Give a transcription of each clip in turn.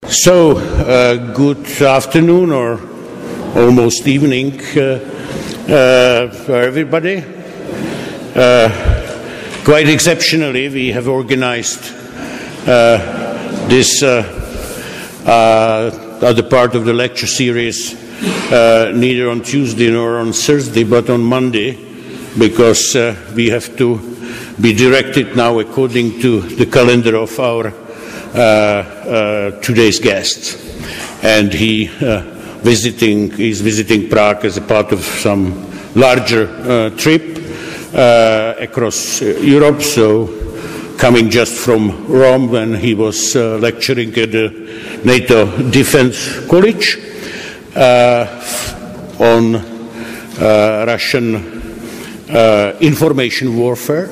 So, good afternoon or almost evening for everybody. Quite exceptionally, we have organized this other part of the lecture series neither on Tuesday nor on Thursday, but on Monday, because we have to be directed now according to the calendar of our today's guest, and he is visiting Prague as a part of some larger trip across Europe. So, coming just from Rome when he was lecturing at the NATO Defense College on Russian information warfare,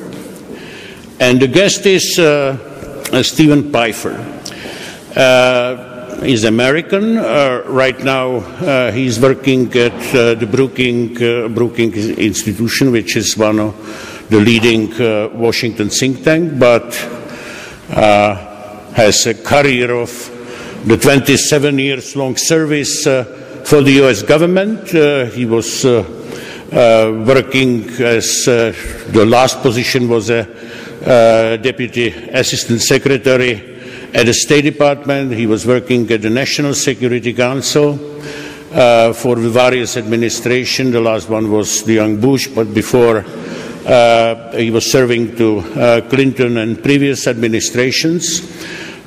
and the guest is Steven Pifer. He's American. Right now he's working at the Brookings institution, which is one of the leading Washington think tank, but has a career of the 27 years long service for the US government. He was working as the last position was a Deputy Assistant Secretary at the State Department. He was working at the National Security Council for the various administrations. The last one was the young Bush, but before he was serving to Clinton and previous administrations.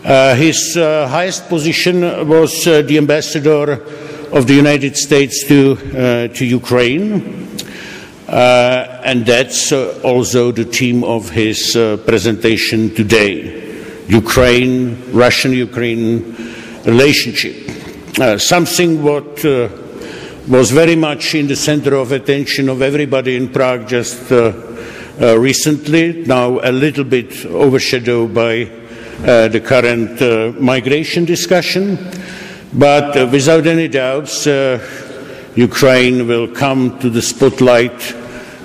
His highest position was the ambassador of the United States to Ukraine. And that's also the theme of his presentation today: Ukraine, Russian-Ukraine relationship. Something what was very much in the center of attention of everybody in Prague just recently, now a little bit overshadowed by the current migration discussion. But without any doubts, Ukraine will come to the spotlight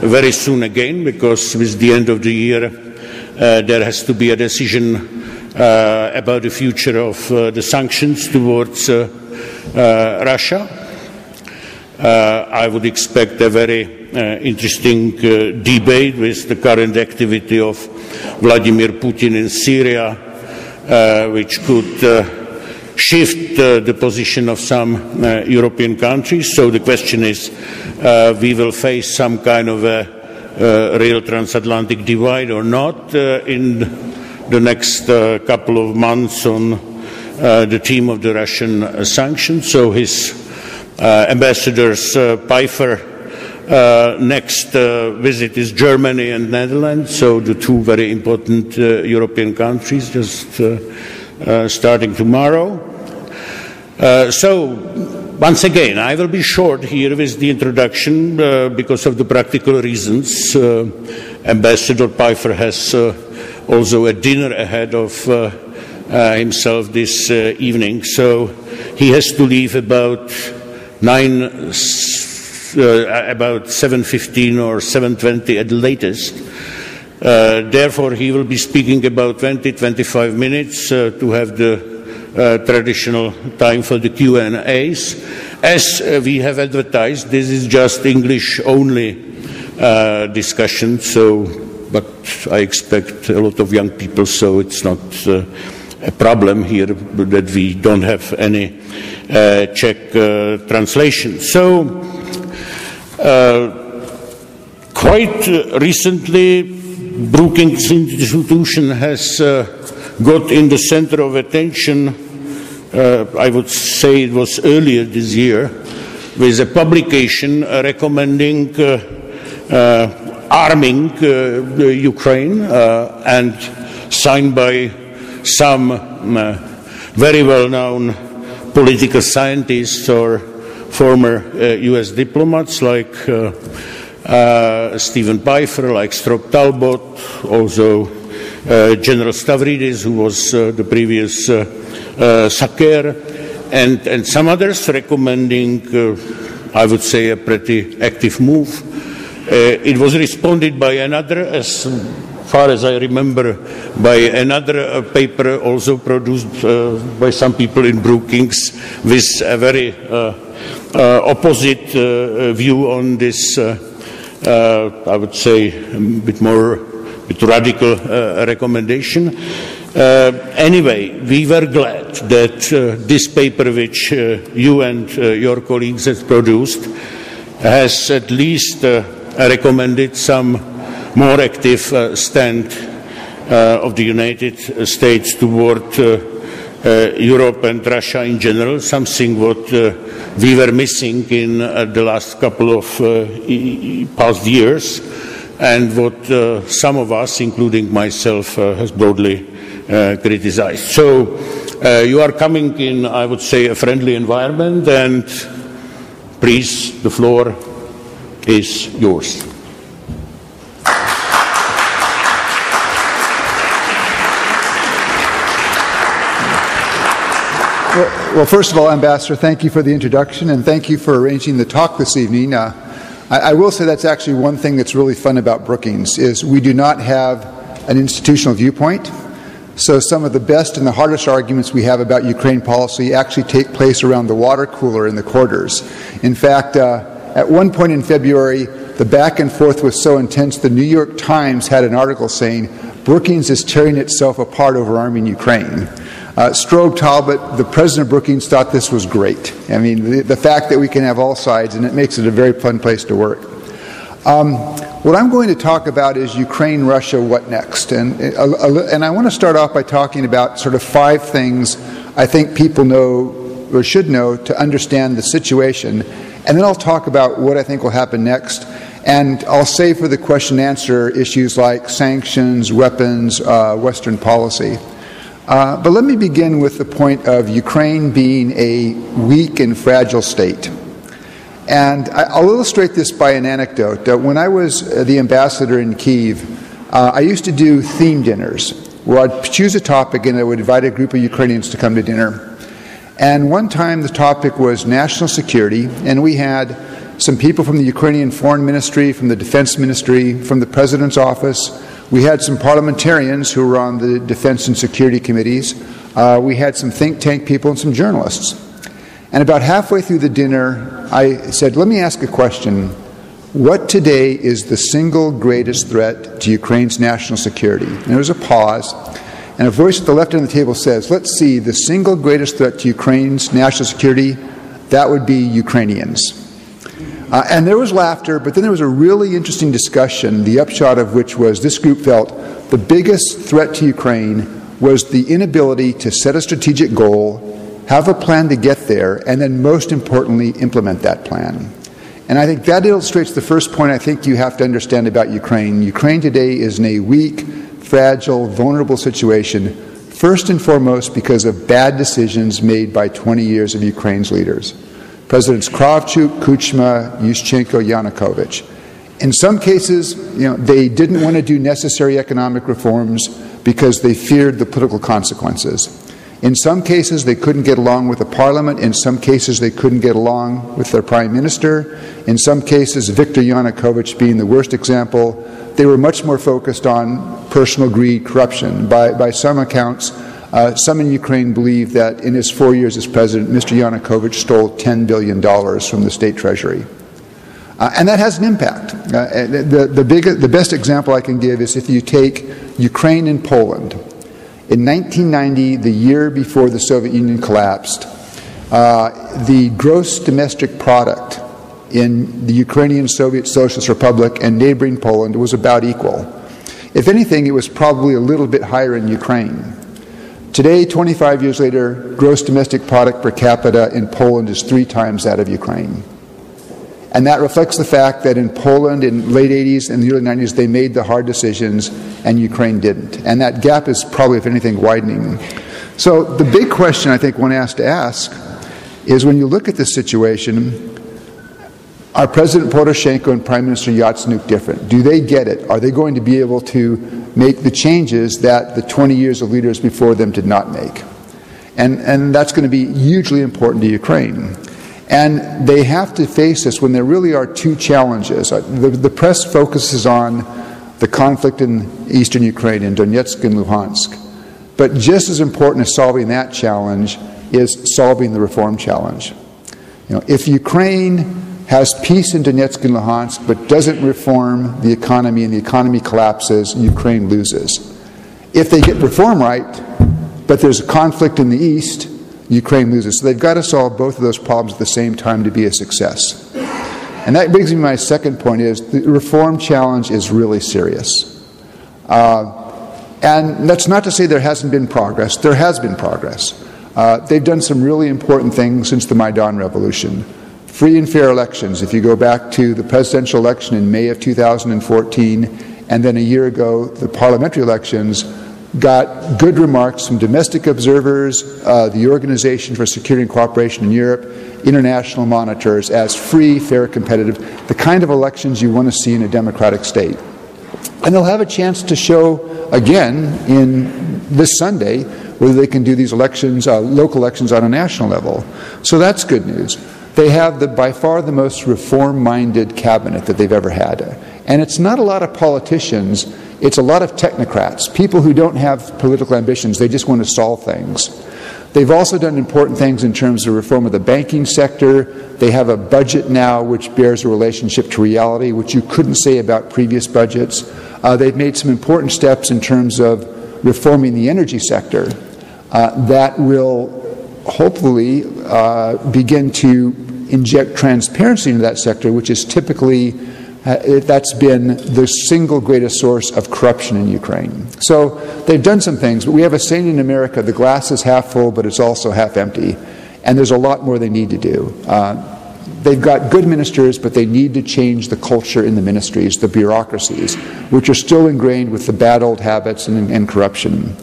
very soon again, because with the end of the year there has to be a decision about the future of the sanctions towards Russia. I would expect a very interesting debate with the current activity of Vladimir Putin in Syria, which could shift the position of some European countries. So the question is, we will face some kind of a real transatlantic divide or not in the next couple of months on the theme of the Russian sanctions. So his ambassador's Pifer next visit is Germany and Netherlands, so the two very important European countries, just starting tomorrow. So, once again, I will be short here with the introduction because of the practical reasons. Ambassador Pifer has also a dinner ahead of himself this evening, so he has to leave about 7:15 or 7:20 at the latest. Therefore, he will be speaking about 20-25 minutes to have the traditional time for the Q&As. As we have advertised, this is just English-only discussion, but I expect a lot of young people, so it's not a problem here that we don't have any Czech translation. So, quite recently, Brookings institution has got in the center of attention, I would say it was earlier this year, with a publication recommending arming Ukraine and signed by some very well-known political scientists or former US diplomats like Steven Pifer, like Strop Talbot, also General Stavridis, who was the previous Saker, and some others recommending, I would say, a pretty active move. It was responded by another as far as I remember, by another paper also produced by some people in Brookings with a very opposite view on this, I would say, a bit radical recommendation. Anyway, we were glad that this paper, which you and your colleagues have produced, has at least recommended some more active stand of the United States toward Europe and Russia in general, something what we were missing in the last couple of past years, and what some of us, including myself, has broadly criticized. So you are coming in, I would say, a friendly environment, and please, the floor is yours. Well, first of all, Ambassador, thank you for the introduction, and thank you for arranging the talk this evening. I will say that's actually one thing that's really fun about Brookings, is we do not have an institutional viewpoint. So some of the best and the hardest arguments we have about Ukraine policy actually take place around the water cooler in the quarters. In fact, at one point in February, the back and forth was so intense, the New York Times had an article saying, Brookings is tearing itself apart over arming Ukraine. Strobe Talbot, the president of Brookings, thought this was great. I mean, the fact that we can have all sides, and it makes it a very fun place to work. What I'm going to talk about is Ukraine, Russia, what next? And I want to start off by talking about sort of 5 things I think people know or should know to understand the situation. And then I'll talk about what I think will happen next. And I'll save for the question and answer issues like sanctions, weapons, Western policy. But let me begin with the point of Ukraine being a weak and fragile state. And I'll illustrate this by an anecdote. When I was the ambassador in Kyiv, I used to do theme dinners where I'd choose a topic and I would invite a group of Ukrainians to come to dinner. And one time the topic was national security, and we had some people from the Ukrainian Foreign Ministry, from the Defense Ministry, from the President's Office. We had some parliamentarians who were on the Defense and Security Committees. We had some think tank people and some journalists. And about halfway through the dinner, I said, let me ask a question. What today is the single greatest threat to Ukraine's national security? And there was a pause, and a voice at the left end of the table says, let's see, the single greatest threat to Ukraine's national security, that would be Ukrainians. And there was laughter, but then there was a really interesting discussion, the upshot of which was this group felt the biggest threat to Ukraine was the inability to set a strategic goal, have a plan to get there, and then most importantly, implement that plan. And I think that illustrates the first point I think you have to understand about Ukraine. Ukraine today is in a weak, fragile, vulnerable situation, first and foremost because of bad decisions made by 20 years of Ukraine's leaders. Presidents Kravchuk, Kuchma, Yushchenko, Yanukovych. In some cases, they didn't want to do necessary economic reforms because they feared the political consequences. In some cases, they couldn't get along with the parliament. In some cases, they couldn't get along with their prime minister. In some cases, Viktor Yanukovych being the worst example, they were much more focused on personal greed, corruption. By some accounts, some in Ukraine believe that in his 4 years as president, Mr. Yanukovych stole $10 billion from the state treasury. And that has an impact. The best example I can give is if you take Ukraine and Poland. In 1990, the year before the Soviet Union collapsed, the gross domestic product in the Ukrainian Soviet Socialist Republic and neighboring Poland was about equal. If anything, it was probably a little bit higher in Ukraine. Today, 25 years later, gross domestic product per capita in Poland is 3 times that of Ukraine. And that reflects the fact that in Poland in the late 80s and the early 90s, they made the hard decisions and Ukraine didn't. And that gap is probably, if anything, widening. So the big question I think one has to ask is when you look at this situation, are President Poroshenko and Prime Minister Yatsenyuk different? Do they get it? Are they going to be able to make the changes that the 20 years of leaders before them did not make? And that's going to be hugely important to Ukraine. And they have to face this when there really are 2 challenges. The press focuses on the conflict in eastern Ukraine, in Donetsk and Luhansk. But just as important as solving that challenge is solving the reform challenge. If Ukraine has peace in Donetsk and Luhansk but doesn't reform the economy and the economy collapses, Ukraine loses. If they get reform right, but there's a conflict in the east, Ukraine loses. So they've got to solve both of those problems at the same time to be a success. And that brings me to my second point is the reform challenge is really serious. And that's not to say there hasn't been progress. There has been progress. They've done some really important things since the Maidan Revolution. Free and fair elections. If you go back to the presidential election in May of 2014, and then a year ago, the parliamentary elections, got good remarks from domestic observers, the Organization for Security and Cooperation in Europe, international monitors as free, fair, competitive, the kind of elections you want to see in a democratic state. And they'll have a chance to show again in this Sunday whether they can do these elections, local elections on a national level. So that's good news. They have by far the most reform-minded cabinet that they've ever had. And it's not a lot of politicians, it's a lot of technocrats, people who don't have political ambitions, they just want to solve things. They've also done important things in terms of reform of the banking sector. They have a budget now which bears a relationship to reality, which you couldn't say about previous budgets. They've made some important steps in terms of reforming the energy sector that will hopefully begin to inject transparency into that sector, which is typically that's been the single greatest source of corruption in Ukraine. So they've done some things, but we have a saying in America, the glass is half full, but it's also half empty. And there's a lot more they need to do. They've got good ministers, but they need to change the culture in the ministries, the bureaucracies, which are still ingrained with the bad old habits and corruption.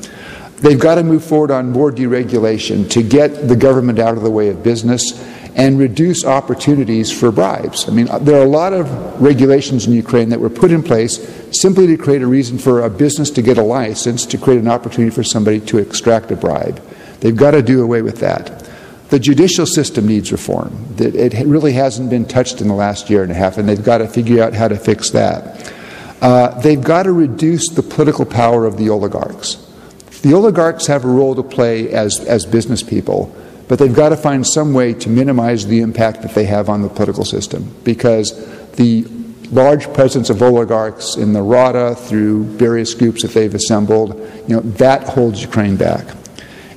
They've got to move forward on more deregulation to get the government out of the way of business and reduce opportunities for bribes. I mean, there are a lot of regulations in Ukraine that were put in place simply to create a reason for a business to get a license, to create an opportunity for somebody to extract a bribe. They've got to do away with that. The judicial system needs reform. It really hasn't been touched in the last year and a half, and they've got to figure out how to fix that. They've got to reduce the political power of the oligarchs. The oligarchs have a role to play as business people, but they've got to find some way to minimize the impact that they have on the political system, because the large presence of oligarchs in the Rada through various groups that they've assembled, that holds Ukraine back.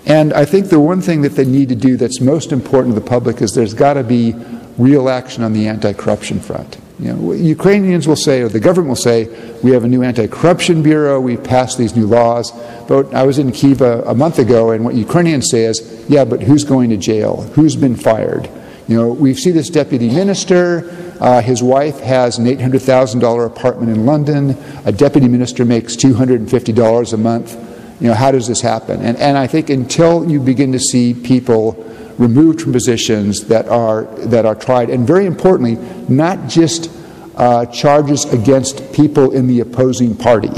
And I think the one thing that they need to do that's most important to the public is there's got to be real action on the anti-corruption front. Ukrainians will say, or the government will say, we have a new anti-corruption bureau, we've passed these new laws. But I was in Kyiv a month ago, and what Ukrainians say is, yeah, but who's going to jail? Who's been fired? We see this deputy minister, his wife has an $800,000 apartment in London, a deputy minister makes $250 a month. How does this happen? And I think until you begin to see people removed from positions that are tried, and very importantly, not just charges against people in the opposing party.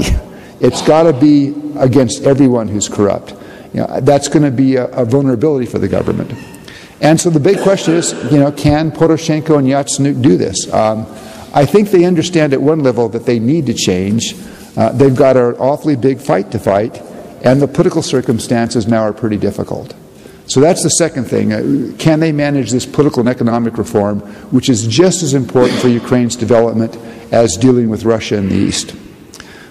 It's got to be against everyone who's corrupt. That's going to be a vulnerability for the government. And so the big question is, can Poroshenko and Yatsenyuk do this? I think they understand at one level that they need to change. They've got an awfully big fight to fight, and the political circumstances now are pretty difficult. So that's the second thing. Can they manage this political and economic reform, which is just as important for Ukraine's development as dealing with Russia in the east?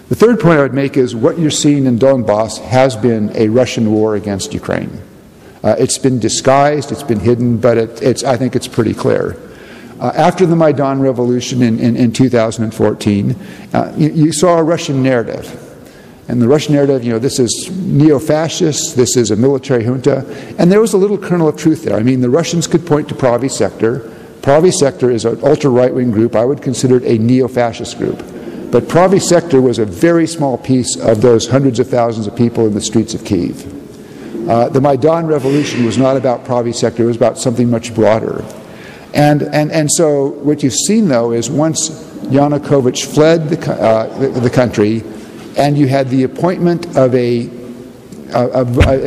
The third point I would make is what you're seeing in Donbass has been a Russian war against Ukraine. It's been disguised, it's been hidden, but I think it's pretty clear. After the Maidan Revolution in 2014, you saw a Russian narrative. And the Russian narrative, this is neo-fascist, this is a military junta, and there was a little kernel of truth there. I mean, the Russians could point to Prague Sector. Prague Sector is an ultra-right-wing group. I would consider it a neo-fascist group. But Prague Sector was a very small piece of those hundreds of thousands of people in the streets of Kyiv. The Maidan Revolution was not about Prague Sector, it was about something much broader. And so what you've seen, though, is once Yanukovych fled the country, and you had the appointment of an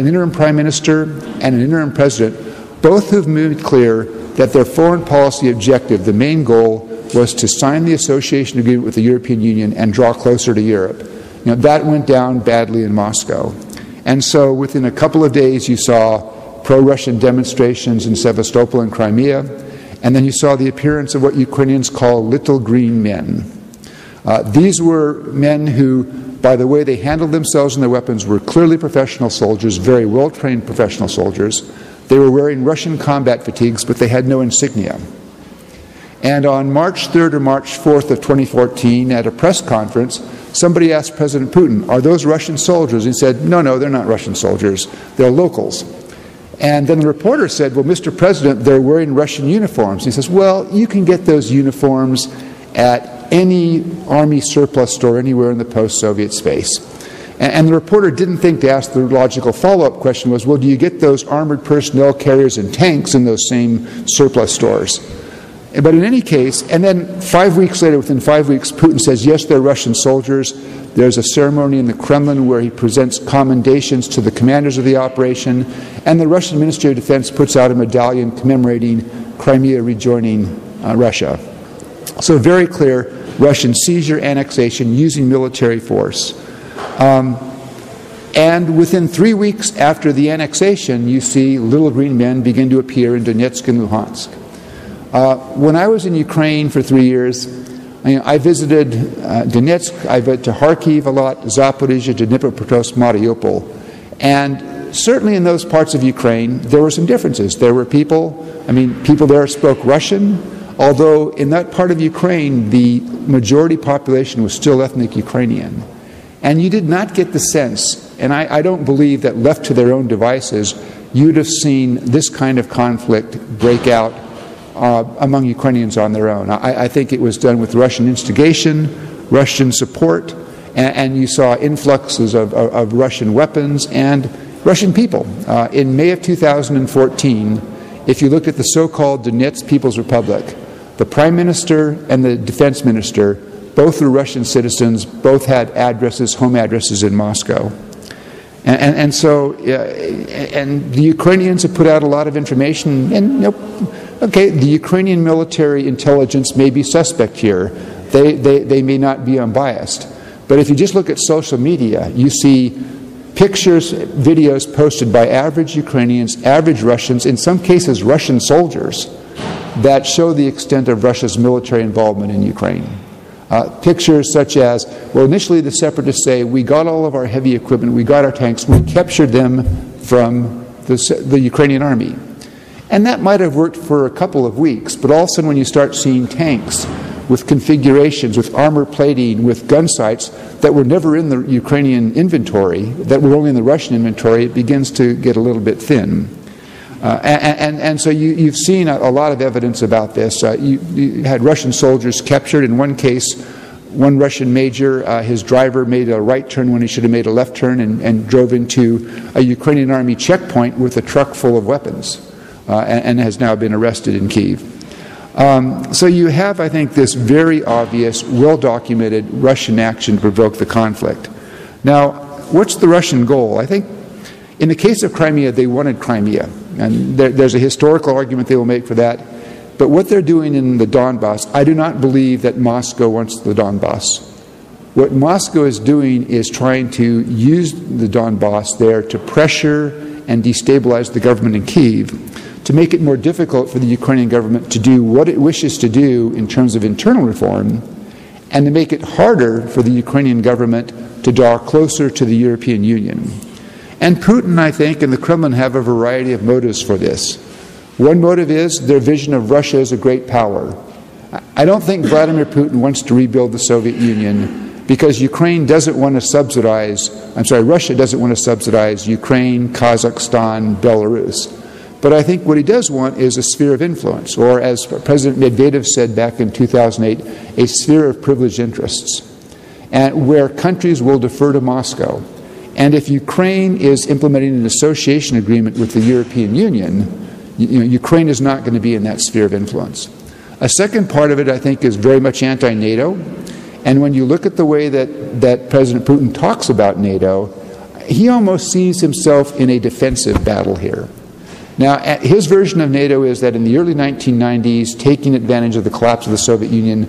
interim prime minister and an interim president, both have made clear that their foreign policy objective, the main goal, was to sign the association agreement with the European Union and draw closer to Europe. You know, that went down badly in Moscow. And so within a couple of days you saw pro-Russian demonstrations in Sevastopol and Crimea, and then you saw the appearance of what Ukrainians call little green men. These were men who, by the way they handled themselves and their weapons, were clearly professional soldiers, very well-trained professional soldiers. They were wearing Russian combat fatigues, but they had no insignia. And on March 3rd or March 4th of 2014, at a press conference, somebody asked President Putin, "Are those Russian soldiers?" He said, "No, they're not Russian soldiers. They're locals." And then the reporter said, "Well, Mr. President, they're wearing Russian uniforms." He says, "Well, you can get those uniforms at any army surplus store anywhere in the post-Soviet space." And the reporter didn't think to ask the logical follow-up question was, well, do you get those armored personnel carriers and tanks in those same surplus stores? But in any case, and then 5 weeks later, within 5 weeks, Putin says, yes, they're Russian soldiers. There's a ceremony in the Kremlin where he presents commendations to the commanders of the operation, and the Russian Ministry of Defense puts out a medallion commemorating Crimea rejoining Russia. So very clear Russian seizure, annexation, using military force. And within 3 weeks after the annexation, you see little green men begin to appear in Donetsk and Luhansk. When I was in Ukraine for 3 years, I visited Donetsk, I went to Kharkiv a lot, Zaporizhzhia, Dnipropetrovsk, Mariupol. And certainly in those parts of Ukraine, there were some differences. There were people there spoke Russian, although in that part of Ukraine, the majority population was still ethnic Ukrainian. And you did not get the sense, and I don't believe that left to their own devices, you'd have seen this kind of conflict break out among Ukrainians on their own. I think it was done with Russian instigation, Russian support, and you saw influxes of Russian weapons and Russian people. In May of 2014, if you looked at the so-called Donetsk People's Republic, the Prime Minister and the Defense Minister both were Russian citizens, both had addresses, home addresses in Moscow. And the Ukrainians have put out a lot of information, and okay, the Ukrainian military intelligence may be suspect here. They may not be unbiased. But if you just look at social media, you see pictures, videos posted by average Ukrainians, average Russians, in some cases Russian soldiers, that show the extent of Russia's military involvement in Ukraine. Pictures such as, well, initially the separatists say, we got all of our heavy equipment, we got our tanks, we captured them from the Ukrainian army. And that might have worked for a couple of weeks, but all of a sudden when you start seeing tanks with configurations, with armor plating, with gun sights that were never in the Ukrainian inventory, that were only in the Russian inventory, it begins to get a little bit thin. And so you've seen a lot of evidence about this. You had Russian soldiers captured. In one case, one Russian major, his driver made a right turn when he should have made a left turn and drove into a Ukrainian army checkpoint with a truck full of weapons and has now been arrested in Kyiv. So you have, I think, this very obvious, well-documented Russian action to provoke the conflict. Now, what's the Russian goal? I think in the case of Crimea, they wanted Crimea. And there's a historical argument they will make for that. But what they're doing in the Donbass, I do not believe that Moscow wants the Donbass. What Moscow is doing is trying to use the Donbass there to pressure and destabilize the government in Kyiv, to make it more difficult for the Ukrainian government to do what it wishes to do in terms of internal reform, and to make it harder for the Ukrainian government to draw closer to the European Union. And Putin, I think, and the Kremlin have a variety of motives for this. One motive is their vision of Russia as a great power. I don't think Vladimir Putin wants to rebuild the Soviet Union because Russia doesn't want to subsidize Ukraine, Kazakhstan, Belarus. But I think what he does want is a sphere of influence, or as President Medvedev said back in 2008, a sphere of privileged interests, and where countries will defer to Moscow. And if Ukraine is implementing an association agreement with the European Union, Ukraine is not going to be in that sphere of influence. A second part of it, I think, is very much anti-NATO. And when you look at the way that President Putin talks about NATO, he almost sees himself in a defensive battle here. Now, his version of NATO is that in the early 1990s, taking advantage of the collapse of the Soviet Union,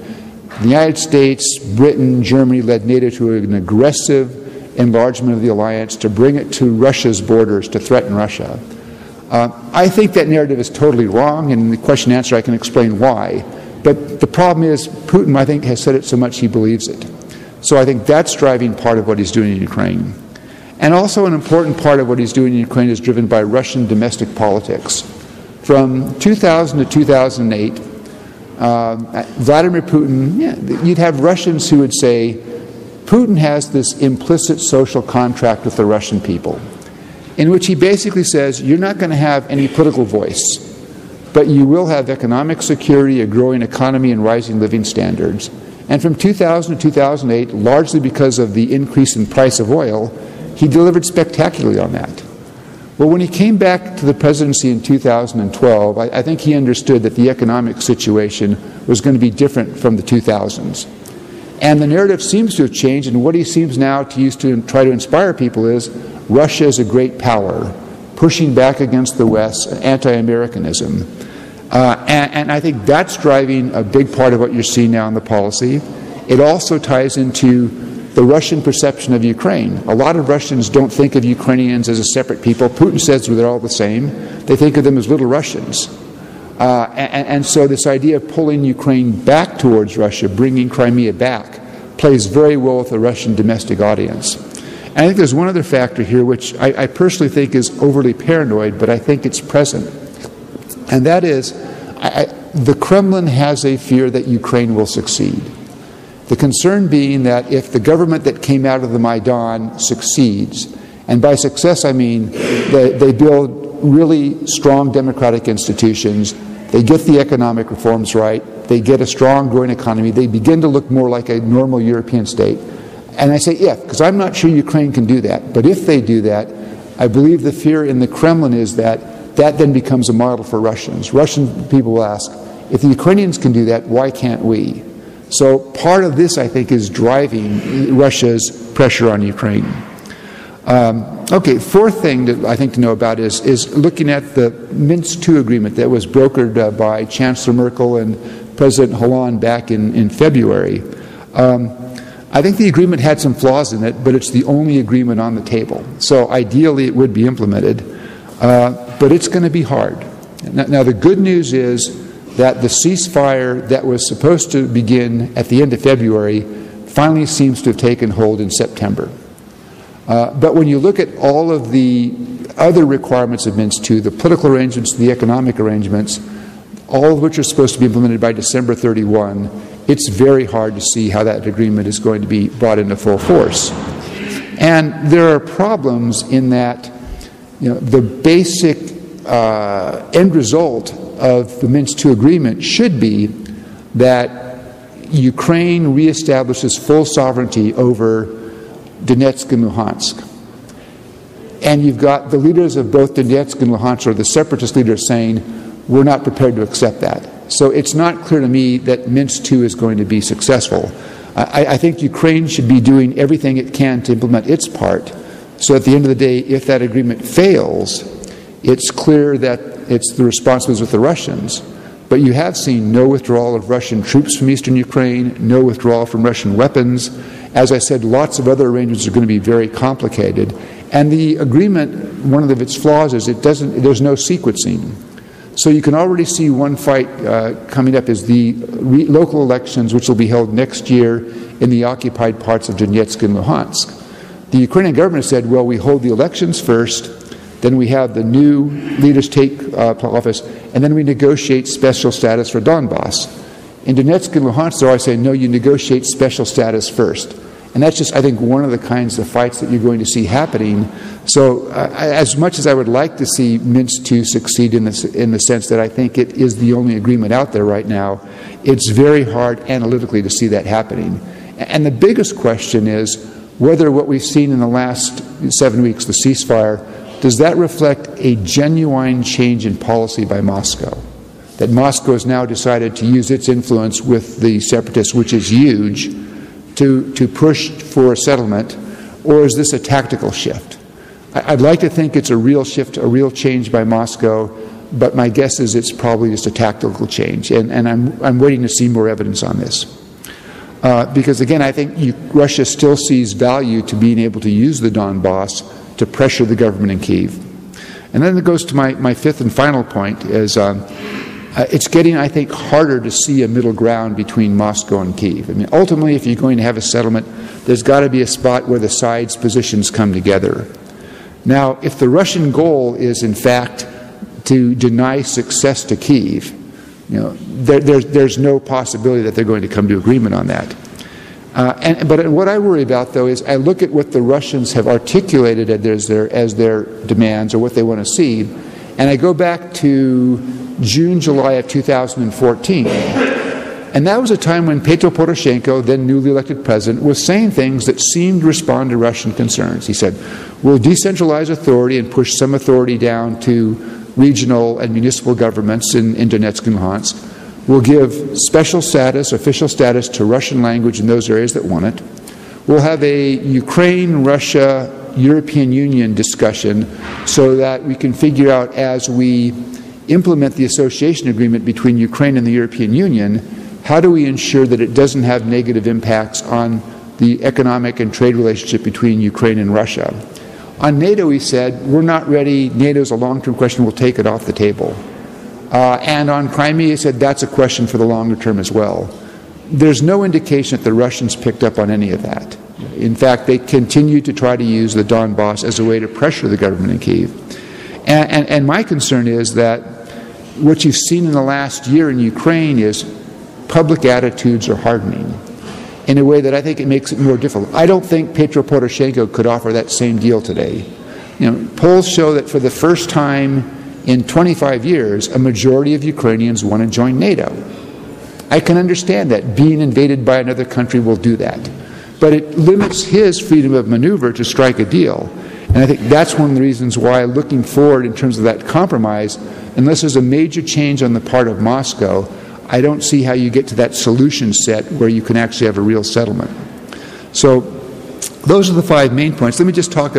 the United States, Britain, Germany led NATO to an aggressive enlargement of the alliance to bring it to Russia's borders, to threaten Russia. I think that narrative is totally wrong, and in the question and answer I can explain why. But the problem is Putin, I think, has said it so much he believes it. So I think that's driving part of what he's doing in Ukraine. And also an important part of what he's doing in Ukraine is driven by Russian domestic politics. From 2000 to 2008, Vladimir Putin, you'd have Russians who would say, Putin has this implicit social contract with the Russian people, in which he basically says, you're not going to have any political voice, but you will have economic security, a growing economy, and rising living standards. And from 2000 to 2008, largely because of the increase in price of oil, he delivered spectacularly on that. Well, when he came back to the presidency in 2012, I think he understood that the economic situation was going to be different from the 2000s. And the narrative seems to have changed, and what he seems now to use to try to inspire people is Russia is a great power, pushing back against the West, anti-Americanism. And I think that's driving a big part of what you're seeing now in the policy. It also ties into the Russian perception of Ukraine. A lot of Russians don't think of Ukrainians as a separate people. Putin says they're all the same. They think of them as little Russians. And so this idea of pulling Ukraine back towards Russia, bringing Crimea back, plays very well with the Russian domestic audience. And I think there's one other factor here which I personally think is overly paranoid, but I think it's present. And that is, the Kremlin has a fear that Ukraine will succeed. The concern being that if the government that came out of the Maidan succeeds, and by success I mean they build really strong democratic institutions, they get the economic reforms right, they get a strong growing economy, they begin to look more like a normal European state. And I say if, because I'm not sure Ukraine can do that, but if they do that, I believe the fear in the Kremlin is that that then becomes a model for Russians. Russian people will ask, if the Ukrainians can do that, why can't we? So part of this, I think, is driving Russia's pressure on Ukraine. Okay, fourth thing that I think to know about is looking at the Minsk II agreement that was brokered by Chancellor Merkel and President Hollande back in February. I think the agreement had some flaws in it, but it's the only agreement on the table. So ideally it would be implemented, but it's going to be hard. Now the good news is that the ceasefire that was supposed to begin at the end of February finally seems to have taken hold in September. But when you look at all of the other requirements of Minsk II, the political arrangements, the economic arrangements, all of which are supposed to be implemented by December 31, it's very hard to see how that agreement is going to be brought into full force. And there are problems in that, the basic end result of the Minsk II agreement should be that Ukraine reestablishes full sovereignty over Donetsk and Luhansk. And you've got the leaders of both Donetsk and Luhansk, or the separatist leaders, saying, we're not prepared to accept that. So it's not clear to me that Minsk II is going to be successful. I think Ukraine should be doing everything it can to implement its part. So at the end of the day, if that agreement fails, it's clear that it's the responsibilities with the Russians. But you have seen no withdrawal of Russian troops from eastern Ukraine, no withdrawal from Russian weapons. As I said, lots of other arrangements are going to be very complicated. And the agreement, one of its flaws is there's no sequencing. So you can already see one fight coming up is the local elections, which will be held next year in the occupied parts of Donetsk and Luhansk. The Ukrainian government said, well, we hold the elections first, then we have the new leaders take office, and then we negotiate special status for Donbass. In Donetsk and Luhansk, they're always saying, no, you negotiate special status first. And that's just, I think, one of the kinds of fights that you're going to see happening. So as much as I would like to see Minsk II succeed in the sense that I think it is the only agreement out there right now, it's very hard analytically to see that happening. And the biggest question is whether what we've seen in the last 7 weeks, the ceasefire, does that reflect a genuine change in policy by Moscow? That Moscow has now decided to use its influence with the separatists, which is huge, to push for a settlement, or is this a tactical shift? I'd like to think it's a real shift, a real change by Moscow, but my guess is it's probably just a tactical change, and I'm waiting to see more evidence on this. Because again, I think Russia still sees value to being able to use the Donbass to pressure the government in Kyiv. And then it goes to my fifth and final point, is it's getting, I think, harder to see a middle ground between Moscow and Kyiv. I mean, ultimately, if you're going to have a settlement, there's got to be a spot where the sides' positions come together. Now, if the Russian goal is, in fact, to deny success to Kyiv, there's no possibility that they're going to come to agreement on that. But what I worry about, though, is I look at what the Russians have articulated as their demands, or what they want to see, and I go back to June, July of 2014. And that was a time when Petro Poroshenko, then newly elected president, was saying things that seemed to respond to Russian concerns. He said, we'll decentralize authority and push some authority down to regional and municipal governments in Donetsk and Luhansk. We'll give special status, official status, to Russian language in those areas that want it. We'll have a Ukraine-Russia-European Union discussion so that we can figure out, as we implement the association agreement between Ukraine and the European Union, how do we ensure that it doesn't have negative impacts on the economic and trade relationship between Ukraine and Russia. On NATO, he said, we're not ready. NATO's a long-term question. We'll take it off the table. And on Crimea, he said that's a question for the longer term as well. There's no indication that the Russians picked up on any of that. In fact, they continue to try to use the Donbass as a way to pressure the government in Kyiv. And my concern is that what you've seen in the last year in Ukraine is public attitudes are hardening in a way that I think it makes it more difficult. I don't think Petro Poroshenko could offer that same deal today. Polls show that for the first time in 25 years, a majority of Ukrainians want to join NATO. I can understand that. Being invaded by another country will do that. But it limits his freedom of maneuver to strike a deal. And I think that's one of the reasons why, looking forward in terms of that compromise, unless there's a major change on the part of Moscow, I don't see how you get to that solution set where you can actually have a real settlement. So those are the 5 main points. Let me just talk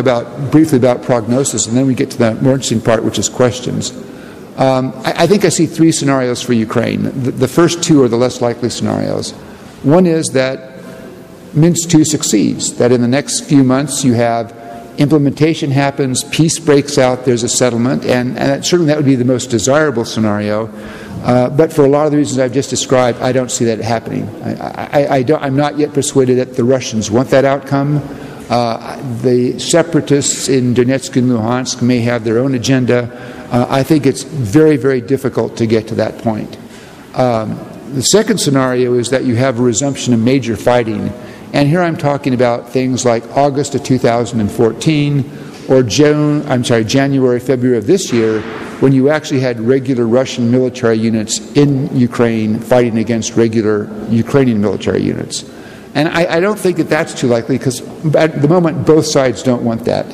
briefly about prognosis, and then we get to the more interesting part, which is questions. I think I see 3 scenarios for Ukraine. The first 2 are the less likely scenarios. One is that Minsk II succeeds, that in the next few months you have implementation happens, peace breaks out, there's a settlement, and certainly that would be the most desirable scenario. But for a lot of the reasons I've just described, I don't see that happening. I'm not yet persuaded that the Russians want that outcome. The separatists in Donetsk and Luhansk may have their own agenda. I think it's very, very difficult to get to that point. The second scenario is that you have a resumption of major fighting. And here I'm talking about things like August of 2014 or January, February of this year, when you actually had regular Russian military units in Ukraine fighting against regular Ukrainian military units. And I don't think that that's too likely, because at the moment both sides don't want that.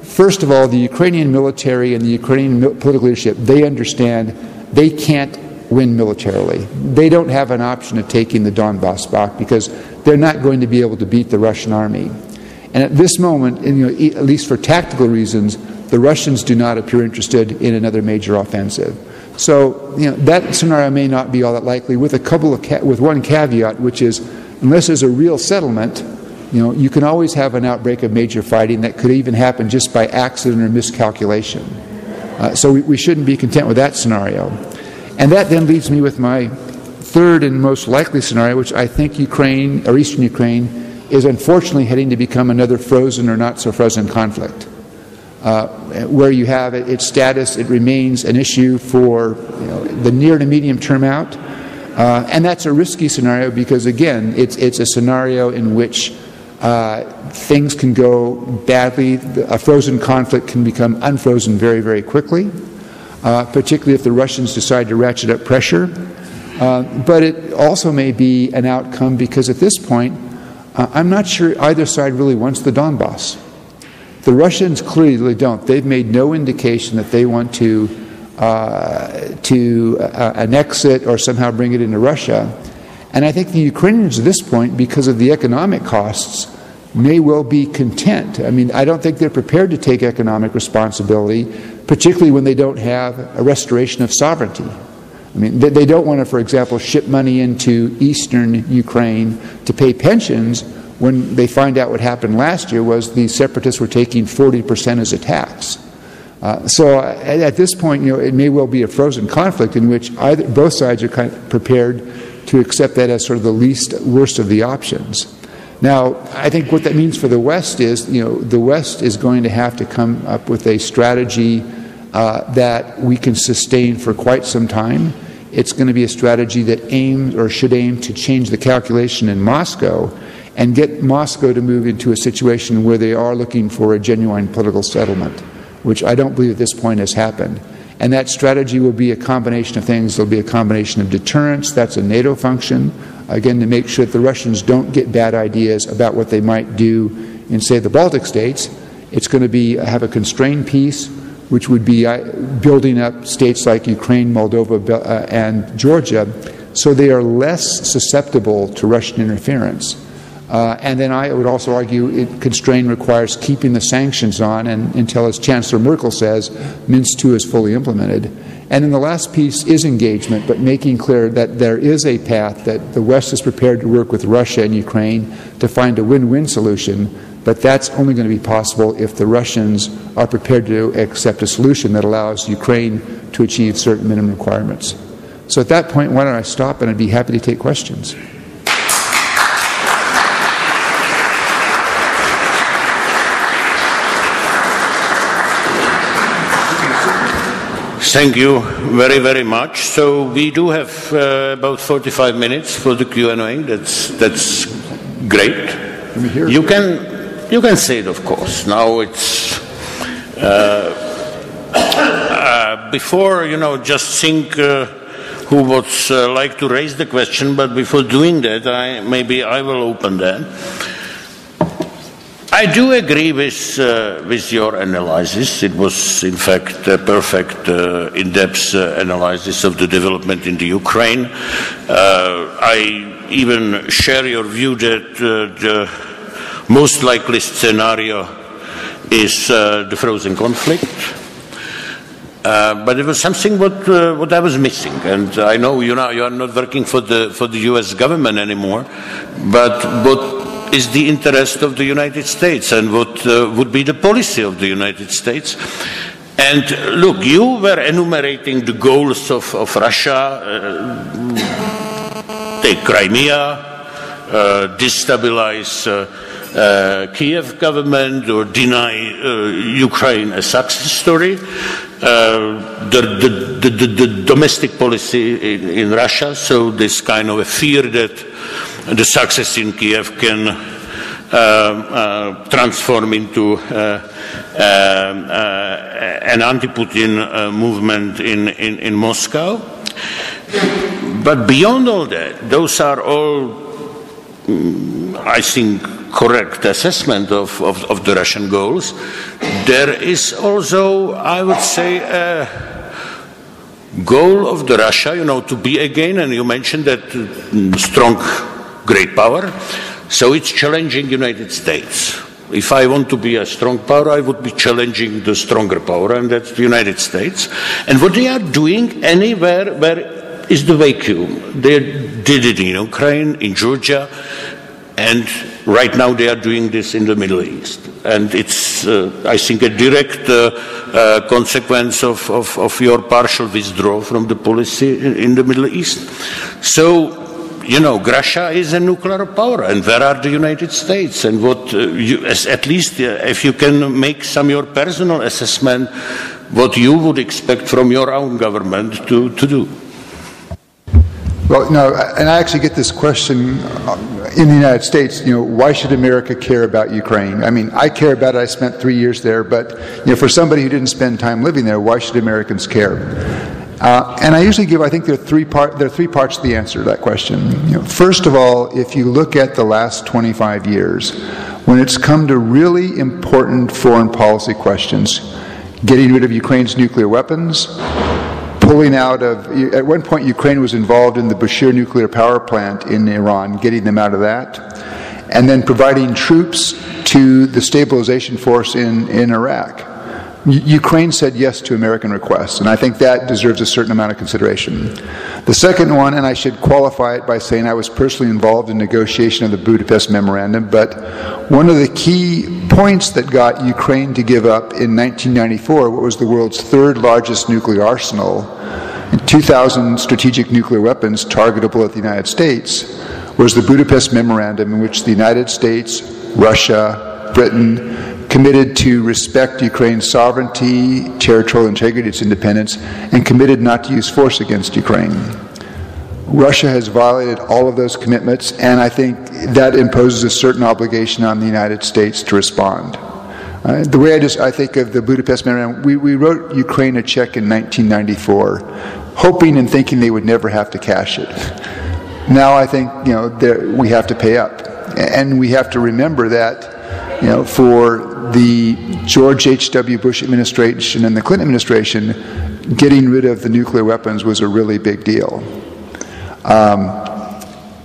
First of all, the Ukrainian military and the Ukrainian political leadership, they understand they can't win militarily. They don't have an option of taking the Donbass back because they're not going to be able to beat the Russian army. And at this moment, at least for tactical reasons, the Russians do not appear interested in another major offensive. So, that scenario may not be all that likely, with one caveat, which is, unless there's a real settlement, you can always have an outbreak of major fighting that could even happen just by accident or miscalculation. So we shouldn't be content with that scenario. And that then leads me with my third and most likely scenario, which I think Ukraine, or eastern Ukraine, is unfortunately heading to become another frozen or not so frozen conflict. Where you have its status, it remains an issue for the near to medium term out. And that's a risky scenario because, again, it's a scenario in which things can go badly. A frozen conflict can become unfrozen very, very quickly, particularly if the Russians decide to ratchet up pressure. But it also may be an outcome because at this point, I'm not sure either side really wants the Donbass. The Russians clearly don't. They've made no indication that they want to annex it or somehow bring it into Russia. And I think the Ukrainians at this point, because of the economic costs, may well be content. I mean, I don't think they're prepared to take economic responsibility, particularly when they don't have a restoration of sovereignty. I mean, they don't want to, for example, ship money into eastern Ukraine to pay pensions when they find out what happened last year was the separatists were taking 40% as a tax. So at this point, it may well be a frozen conflict in which both sides are kind of prepared to accept that as sort of the worst of the options. Now, I think what that means for the West is, the West is going to have to come up with a strategy that we can sustain for quite some time. It's going to be a strategy that aims or should aim to change the calculation in Moscow and get Moscow to move into a situation where they are looking for a genuine political settlement, which I don't believe at this point has happened. And that strategy will be a combination of things. There'll be a combination of deterrence, that's a NATO function, again, to make sure that the Russians don't get bad ideas about what they might do in, say, the Baltic states. It's going to be have a constrained peace, which would be building up states like Ukraine, Moldova, and Georgia, so they are less susceptible to Russian interference. And then I would also argue constraint requires keeping the sanctions on until, as Chancellor Merkel says, Minsk II is fully implemented. And then the last piece is engagement, but making clear that there is a path that the West is prepared to work with Russia and Ukraine to find a win-win solution, but that's only going to be possible if the Russians are prepared to accept a solution that allows Ukraine to achieve certain minimum requirements. So at that point, why don't I stop, and I'd be happy to take questions. Thank you very, very much. So we do have about 45 minutes for the Q&A. That's great. You can say it, of course. Now it's before, just think who would like to raise the question. But before doing that, maybe I will open that. I do agree with your analysis. It was, in fact, a perfect, in-depth analysis of the development in the Ukraine. I even share your view that the most likely scenario is the frozen conflict. But it was something what I was missing, and I know you are not working for the U.S. government anymore, but what is the interest of the United States and what would be the policy of the United States. And look, you were enumerating the goals of Russia, take Crimea, destabilize Kiev government or deny Ukraine a success story, the domestic policy in Russia, so this kind of a fear that the success in Kiev can transform into an anti-Putin movement in Moscow. But beyond all that, those are all, I think, correct assessment of the Russian goals. There is also, I would say, a goal of the Russia, to be again, and you mentioned that strong great power, so it's challenging United States. If I want to be a strong power, I would be challenging the stronger power, and that's the United States. And what they are doing anywhere where is the vacuum. They did it in Ukraine, in Georgia, and right now they are doing this in the Middle East. And it's, I think, a direct consequence of your partial withdrawal from the policy in the Middle East. So, Russia is a nuclear power, and where are the United States? And what, at least if you can make your personal assessment, what you would expect from your own government to do. Well, and I actually get this question in the United States, why should America care about Ukraine? I mean, I care about it. I spent 3 years there, but, for somebody who didn't spend time living there, why should Americans care? And I usually give, I think there are three parts to the answer to that question. First of all, if you look at the last 25 years, when it's come to really important foreign policy questions, getting rid of Ukraine's nuclear weapons, pulling out of, at one point Ukraine was involved in the Bushehr nuclear power plant in Iran, getting them out of that, and then providing troops to the stabilization force in Iraq. Ukraine said yes to American requests, and I think that deserves a certain amount of consideration. The second one, and I should qualify it by saying I was personally involved in negotiation of the Budapest Memorandum, but one of the key points that got Ukraine to give up in 1994 what was the world's third largest nuclear arsenal, 2,000 strategic nuclear weapons targetable at the United States, was the Budapest Memorandum, in which the United States, Russia, Britain committed to respect Ukraine's sovereignty, territorial integrity, its independence, and committed not to use force against Ukraine. Russia has violated all of those commitments, and I think that imposes a certain obligation on the United States to respond. The way I think of the Budapest Memorandum, we wrote Ukraine a check in 1994, hoping and thinking they would never have to cash it. Now I think we have to pay up, and we have to remember that for the George H.W. Bush administration and the Clinton administration, getting rid of the nuclear weapons was a really big deal.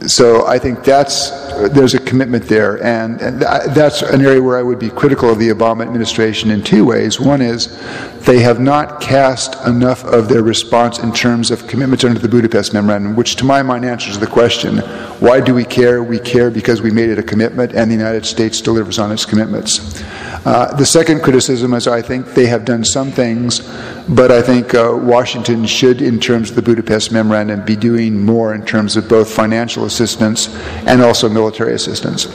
So I think there's a commitment there, and that's an area where I would be critical of the Obama administration in two ways. One is they have not cast enough of their response in terms of commitments under the Budapest Memorandum, which to my mind answers the question, why do we care? We care because we made it a commitment, and the United States delivers on its commitments. The second criticism is I think they have done some things, but I think Washington should, in terms of the Budapest Memorandum, be doing more in terms of both financial assistance and also military assistance.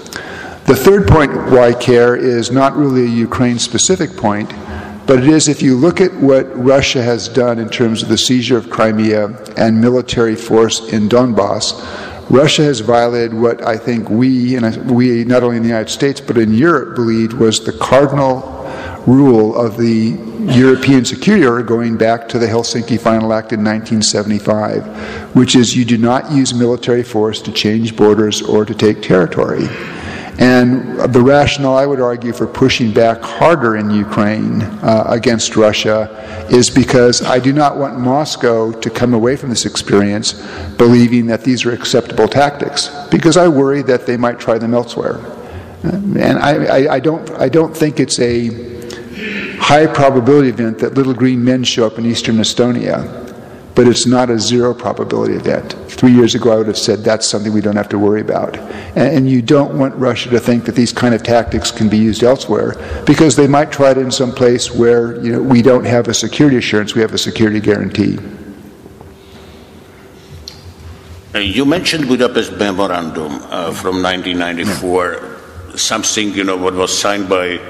The third point why I care is not really a Ukraine-specific point, but it is if you look at what Russia has done in terms of the seizure of Crimea and military force in Donbass, Russia has violated what I think we not only in the United States but in Europe believed was the cardinal rule of the European security order going back to the Helsinki Final Act in 1975, which is you do not use military force to change borders or to take territory. And the rationale, I would argue, for pushing back harder in Ukraine against Russia is because I do not want Moscow to come away from this experience believing that these are acceptable tactics, because I worry that they might try them elsewhere. And I don't think it's a high probability event that little green men show up in eastern Estonia, but it's not a zero probability event. 3 years ago I would have said that's something we don't have to worry about. And you don't want Russia to think that these kind of tactics can be used elsewhere, because they might try it in some place where we don't have a security assurance, we have a security guarantee. You mentioned Budapest Memorandum from 1994, something what was signed by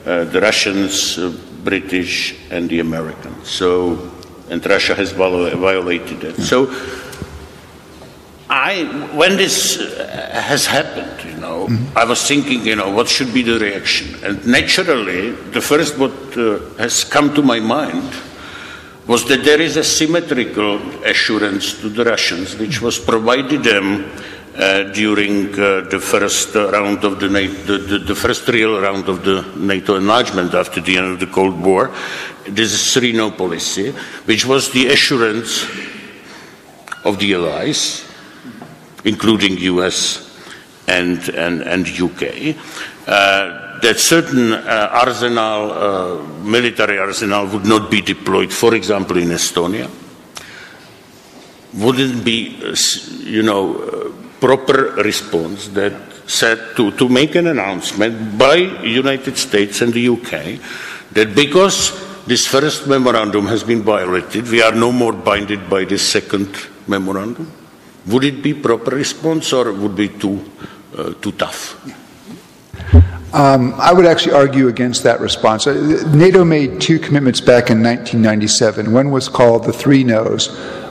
the Russians, British, and the Americans. And Russia has violated it. So, when this has happened, I was thinking, what should be the reaction? And naturally, the first what has come to my mind was that there is a symmetrical assurance to the Russians, which was provided them during the first round of the first real round of the NATO enlargement after the end of the Cold War. This is 3-no policy, which was the assurance of the allies, including US and UK, that certain military arsenal would not be deployed, for example, in Estonia. Wouldn't be, proper response that said to make an announcement by United States and the UK that because this first memorandum has been violated, we are no more binded by this second memorandum? Would it be proper response, or would it be too tough? I would actually argue against that response. NATO made two commitments back in 1997. One was called the 3 no's,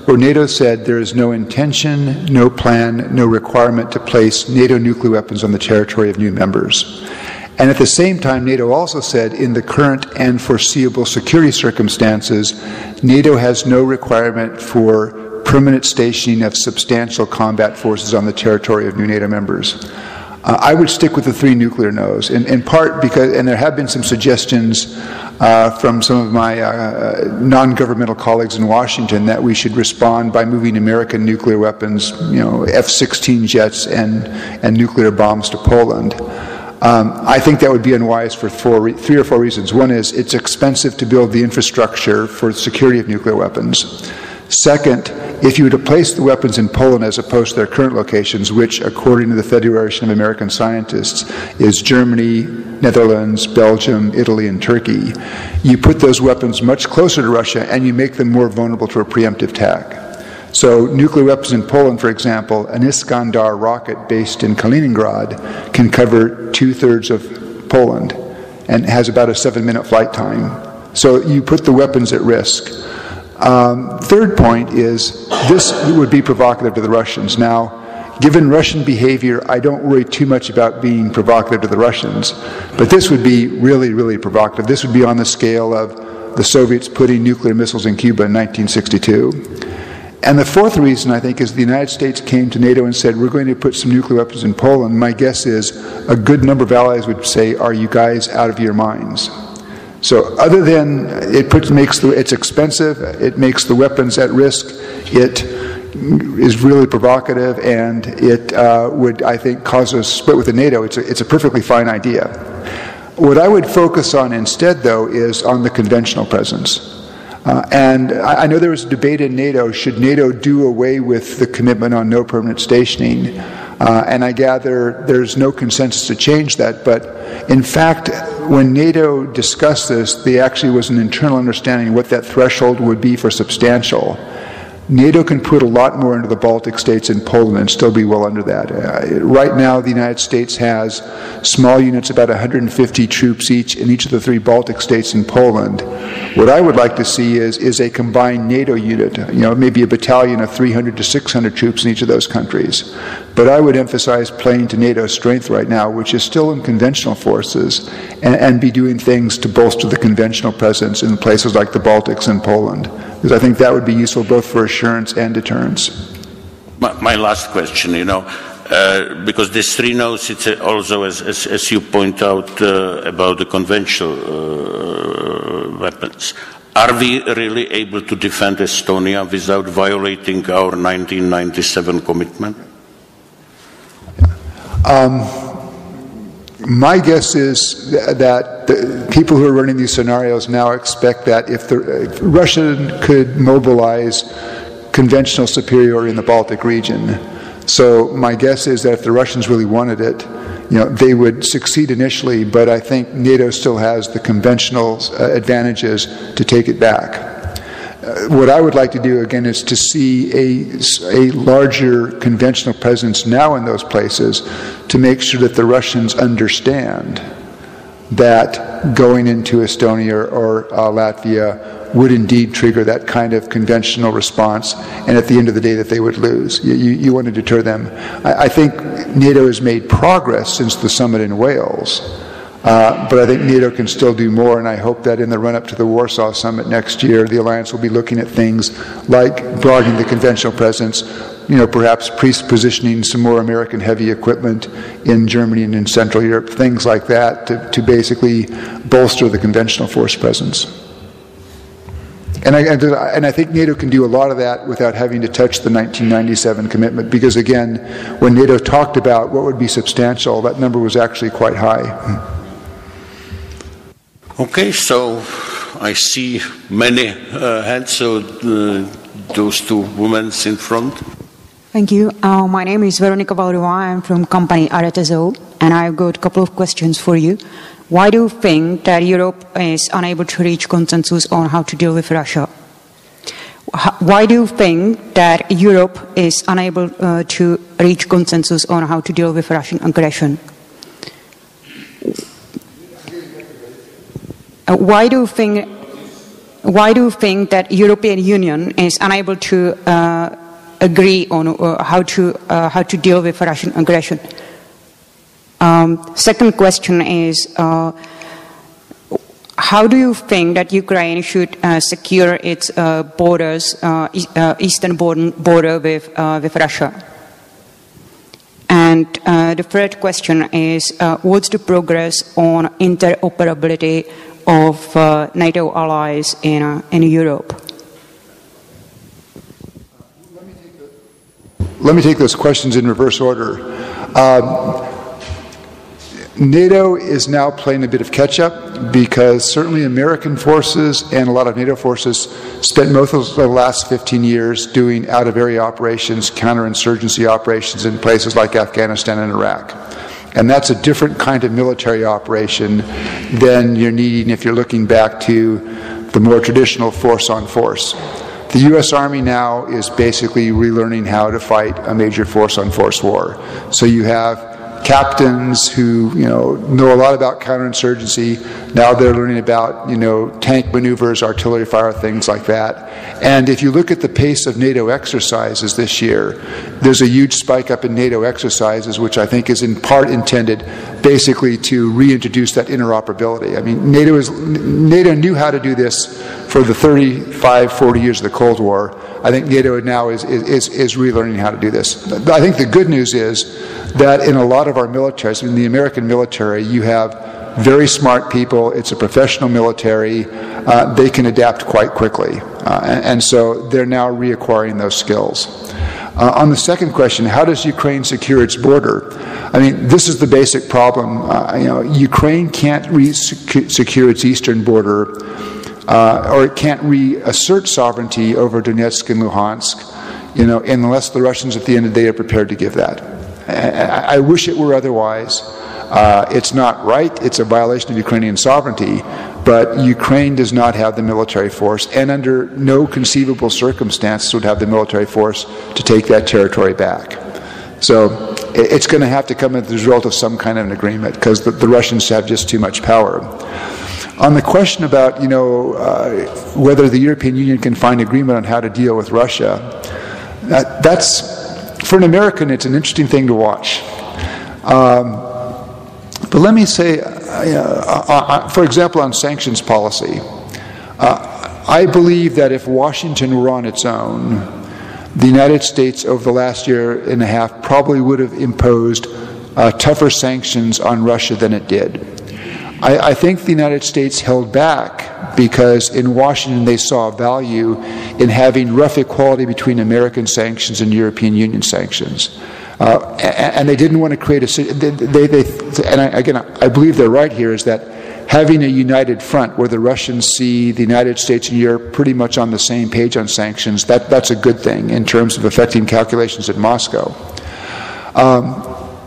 where NATO said there is no intention, no plan, no requirement to place NATO nuclear weapons on the territory of new members. And at the same time, NATO also said in the current and foreseeable security circumstances, NATO has no requirement for permanent stationing of substantial combat forces on the territory of new NATO members. I would stick with the 3 nuclear no's, in part because, and there have been some suggestions from some of my non-governmental colleagues in Washington that we should respond by moving American nuclear weapons, F-16 jets and nuclear bombs to Poland. I think that would be unwise for three or four reasons. One is it's expensive to build the infrastructure for security of nuclear weapons. Second, if you were to place the weapons in Poland as opposed to their current locations, which according to the Federation of American Scientists is Germany, Netherlands, Belgium, Italy, and Turkey, you put those weapons much closer to Russia and you make them more vulnerable to a preemptive attack. So nuclear weapons in Poland, for example, an Iskandar rocket based in Kaliningrad can cover 2/3 of Poland and has about a 7-minute flight time. So you put the weapons at risk. Third point is this would be provocative to the Russians. Now, given Russian behavior, I don't worry too much about being provocative to the Russians, but this would be really, really provocative. This would be on the scale of the Soviets putting nuclear missiles in Cuba in 1962. And the fourth reason, I think, is the United States came to NATO and said, we're going to put some nuclear weapons in Poland. My guess is a good number of allies would say, are you guys out of your minds? So other than it's expensive, it makes the weapons at risk, it is really provocative, and it would, I think, cause a split with the NATO. It's a perfectly fine idea. What I would focus on instead, though, is on the conventional presence. And I know there was a debate in NATO, should NATO do away with the commitment on no permanent stationing? And I gather there's no consensus to change that, but in fact, when NATO discussed this, there actually was an internal understanding of what that threshold would be for substantial. NATO can put a lot more into the Baltic states and Poland and still be well under that. Right now, the United States has small units, about 150 troops each in each of the 3 Baltic states and Poland. What I would like to see is a combined NATO unit, maybe a battalion of 300 to 600 troops in each of those countries. But I would emphasize playing to NATO's strength right now, which is still in conventional forces, and be doing things to bolster the conventional presence in places like the Baltics and Poland. Because I think that would be useful both for assurance and deterrence. My last question, because these 3 notes, it's also, as you point out, about the conventional weapons. Are we really able to defend Estonia without violating our 1997 commitment? My guess is that the people who are running these scenarios now expect that if Russia could mobilize conventional superiority in the Baltic region, so my guess is that if the Russians really wanted it, they would succeed initially, but I think NATO still has the conventional advantages to take it back. What I would like to do, again, is to see a larger conventional presence now in those places to make sure that the Russians understand that going into Estonia or Latvia would indeed trigger that kind of conventional response, and at the end of the day that they would lose. You want to deter them. I think NATO has made progress since the summit in Wales. But I think NATO can still do more, and I hope that in the run-up to the Warsaw Summit next year, the alliance will be looking at things like broadening the conventional presence, perhaps pre-positioning some more American heavy equipment in Germany and in Central Europe, things like that, to basically bolster the conventional force presence. And I think NATO can do a lot of that without having to touch the 1997 commitment, because again, when NATO talked about what would be substantial, that number was actually quite high. Okay, so I see many hands, so those 2 women in front. Thank you. My name is Veronika Valdová. I'm from company RTZO, and I've got a couple of questions for you. Why do you think that Europe is unable to reach consensus on how to deal with Russia? Why do you think that Europe is unable to reach consensus on how to deal with Russian aggression? Why do you think that European Union is unable to agree on how to deal with Russian aggression? Second question is, how do you think that Ukraine should secure its borders, eastern border with Russia? And the third question is, what's the progress on interoperability of NATO allies in Europe? Let me take those questions in reverse order. NATO is now playing a bit of catch-up because certainly American forces and a lot of NATO forces spent most of the last 15 years doing out-of-area operations, counterinsurgency operations in places like Afghanistan and Iraq. And that's a different kind of military operation than you're needing if you're looking back to the more traditional force-on-force. The U.S. Army now is basically relearning how to fight a major force-on-force war. So you have captains who know a lot about counterinsurgency. Now they're learning about tank maneuvers, artillery fire, things like that. And if you look at the pace of NATO exercises this year, there's a huge spike up in NATO exercises, which I think is in part intended basically to reintroduce that interoperability. I mean, NATO knew how to do this for the 35, 40 years of the Cold War. I think NATO now is relearning how to do this. I think the good news is that in a lot of our militaries, in the American military, you have very smart people. It's a professional military. They can adapt quite quickly. And so they're now reacquiring those skills. On the second question, how does Ukraine secure its border? I mean, this is the basic problem. Ukraine can't secure its eastern border, or it can't reassert sovereignty over Donetsk and Luhansk, unless the Russians at the end of the day are prepared to give that. I wish it were otherwise. It's not right. It's a violation of Ukrainian sovereignty. But Ukraine does not have the military force, and under no conceivable circumstances would have the military force to take that territory back. So it's going to have to come as the result of some kind of an agreement, because the Russians have just too much power. On the question about whether the European Union can find agreement on how to deal with Russia, that's, for an American, it's an interesting thing to watch. But let me say, for example, on sanctions policy, I believe that if Washington were on its own, the United States over the last year and a half probably would have imposed tougher sanctions on Russia than it did. I think the United States held back because in Washington they saw value in having rough equality between American sanctions and European Union sanctions. And they didn't want to create I believe they're right here, is that having a united front where the Russians see the United States and Europe pretty much on the same page on sanctions, that's a good thing in terms of affecting calculations in Moscow.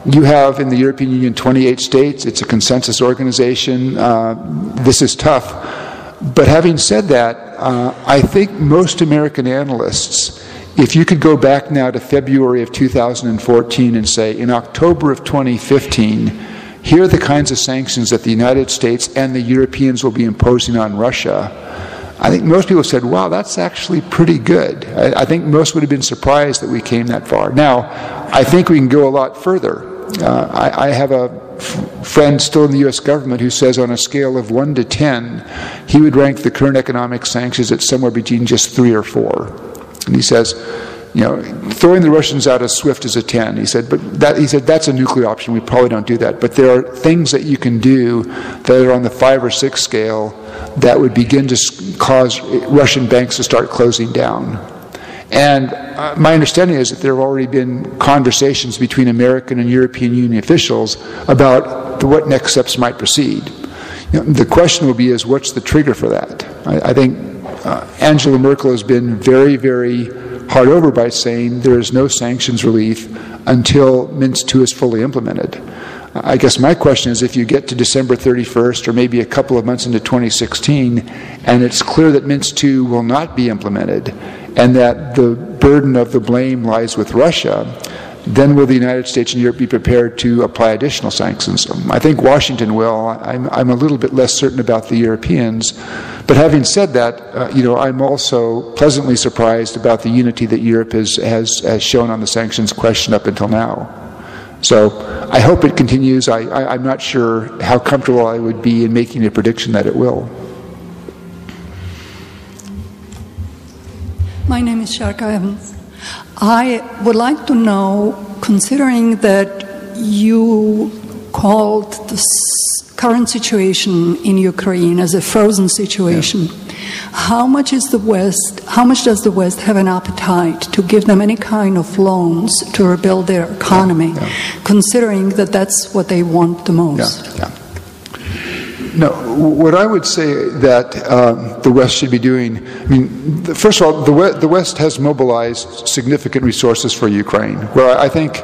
You have in the European Union 28 states. It's a consensus organization. This is tough. But having said that, I think most American analysts, if you could go back now to February of 2014 and say, in October of 2015, here are the kinds of sanctions that the United States and the Europeans will be imposing on Russia, I think most people said, wow, that's actually pretty good. I think most would have been surprised that we came that far. Now, I think we can go a lot further. I have a friend still in the U.S. government who says on a scale of 1 to 10, he would rank the current economic sanctions at somewhere between just 3 or 4. And he says, throwing the Russians out of SWIFT is a 10. He said, that's a nuclear option. We probably don't do that. But there are things that you can do that are on the 5 or 6 scale that would begin to cause Russian banks to start closing down. And my understanding is that there have already been conversations between American and European Union officials about what next steps might proceed. The question will be what's the trigger for that? I think Angela Merkel has been very, very hard over by saying there is no sanctions relief until Minsk II is fully implemented. I guess my question is, if you get to December 31st or maybe a couple of months into 2016 and it's clear that Minsk II will not be implemented and that the burden of the blame lies with Russia, then will the United States and Europe be prepared to apply additional sanctions? I think Washington will. I'm a little bit less certain about the Europeans. But having said that, I'm also pleasantly surprised about the unity that Europe has shown on the sanctions question up until now. So I hope it continues. I'm not sure how comfortable I would be in making a prediction that it will. My name is Sharka Evans. I would like to know, considering that you called the current situation in Ukraine as a frozen situation. Yeah. How much does the West have an appetite to give them any kind of loans to rebuild their economy, considering that that's what they want the most? No, what I would say that the West should be doing, I mean, first of all, the West has mobilized significant resources for Ukraine. Where I think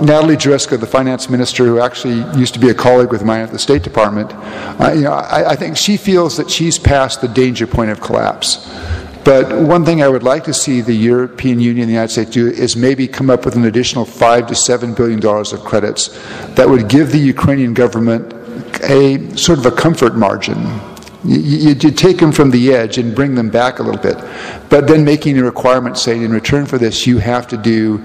Natalie Jureska, the finance minister, who actually used to be a colleague with mine at the State Department, I think she feels that she's past the danger point of collapse. But one thing I would like to see the European Union and the United States do is maybe come up with an additional $5 to $7 billion of credits that would give the Ukrainian government a sort of a comfort margin. You take them from the edge and bring them back a little bit, but then making a requirement saying in return for this you have to do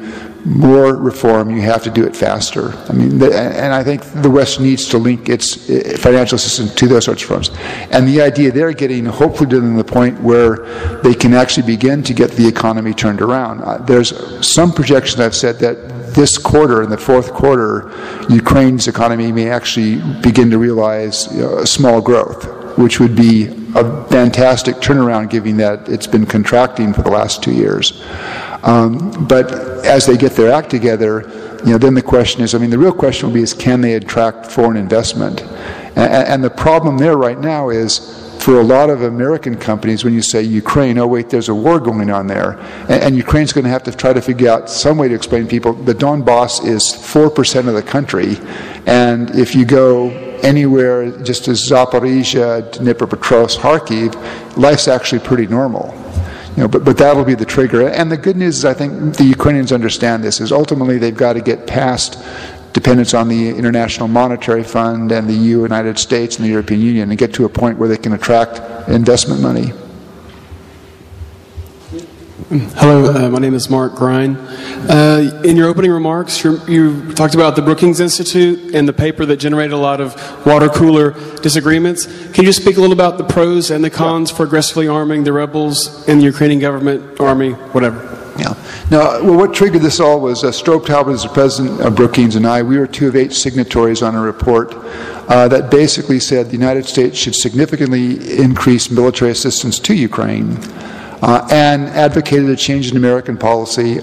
more reform, you have to do it faster. I mean, and I think the West needs to link its financial system to those sorts of firms. And the idea they're getting hopefully to the point where they can actually begin to get the economy turned around. There's some projections I've said that this quarter, in the fourth quarter, Ukraine's economy may actually begin to realize small growth, which would be a fantastic turnaround given that it's been contracting for the last 2 years. But as they get their act together, then the question is, I mean, the real question will be is can they attract foreign investment? And the problem there right now is for a lot of American companies, when you say Ukraine, oh wait, there's a war going on there. And Ukraine's going to have to try to figure out some way to explain to people the Donbass is 4% of the country. And if you go anywhere just as Zaporizhia, Dnipropetrovsk, Kharkiv, life's actually pretty normal. But that'll be the trigger. And the good news is I think the Ukrainians understand this, is ultimately they've got to get past dependence on the International Monetary Fund and the United States and the European Union and get to a point where they can attract investment money. Hello, my name is Mark Grine. In your opening remarks, you talked about the Brookings Institute and the paper that generated a lot of water cooler disagreements. Can you just speak a little about the pros and the cons for aggressively arming the rebels and the Ukrainian government, army, whatever? Yeah. Now, well, what triggered this all was Strobe Talbot, as the president of Brookings, and I, we were 2 of 8 signatories on a report that basically said the United States should significantly increase military assistance to Ukraine and advocated a change in American policy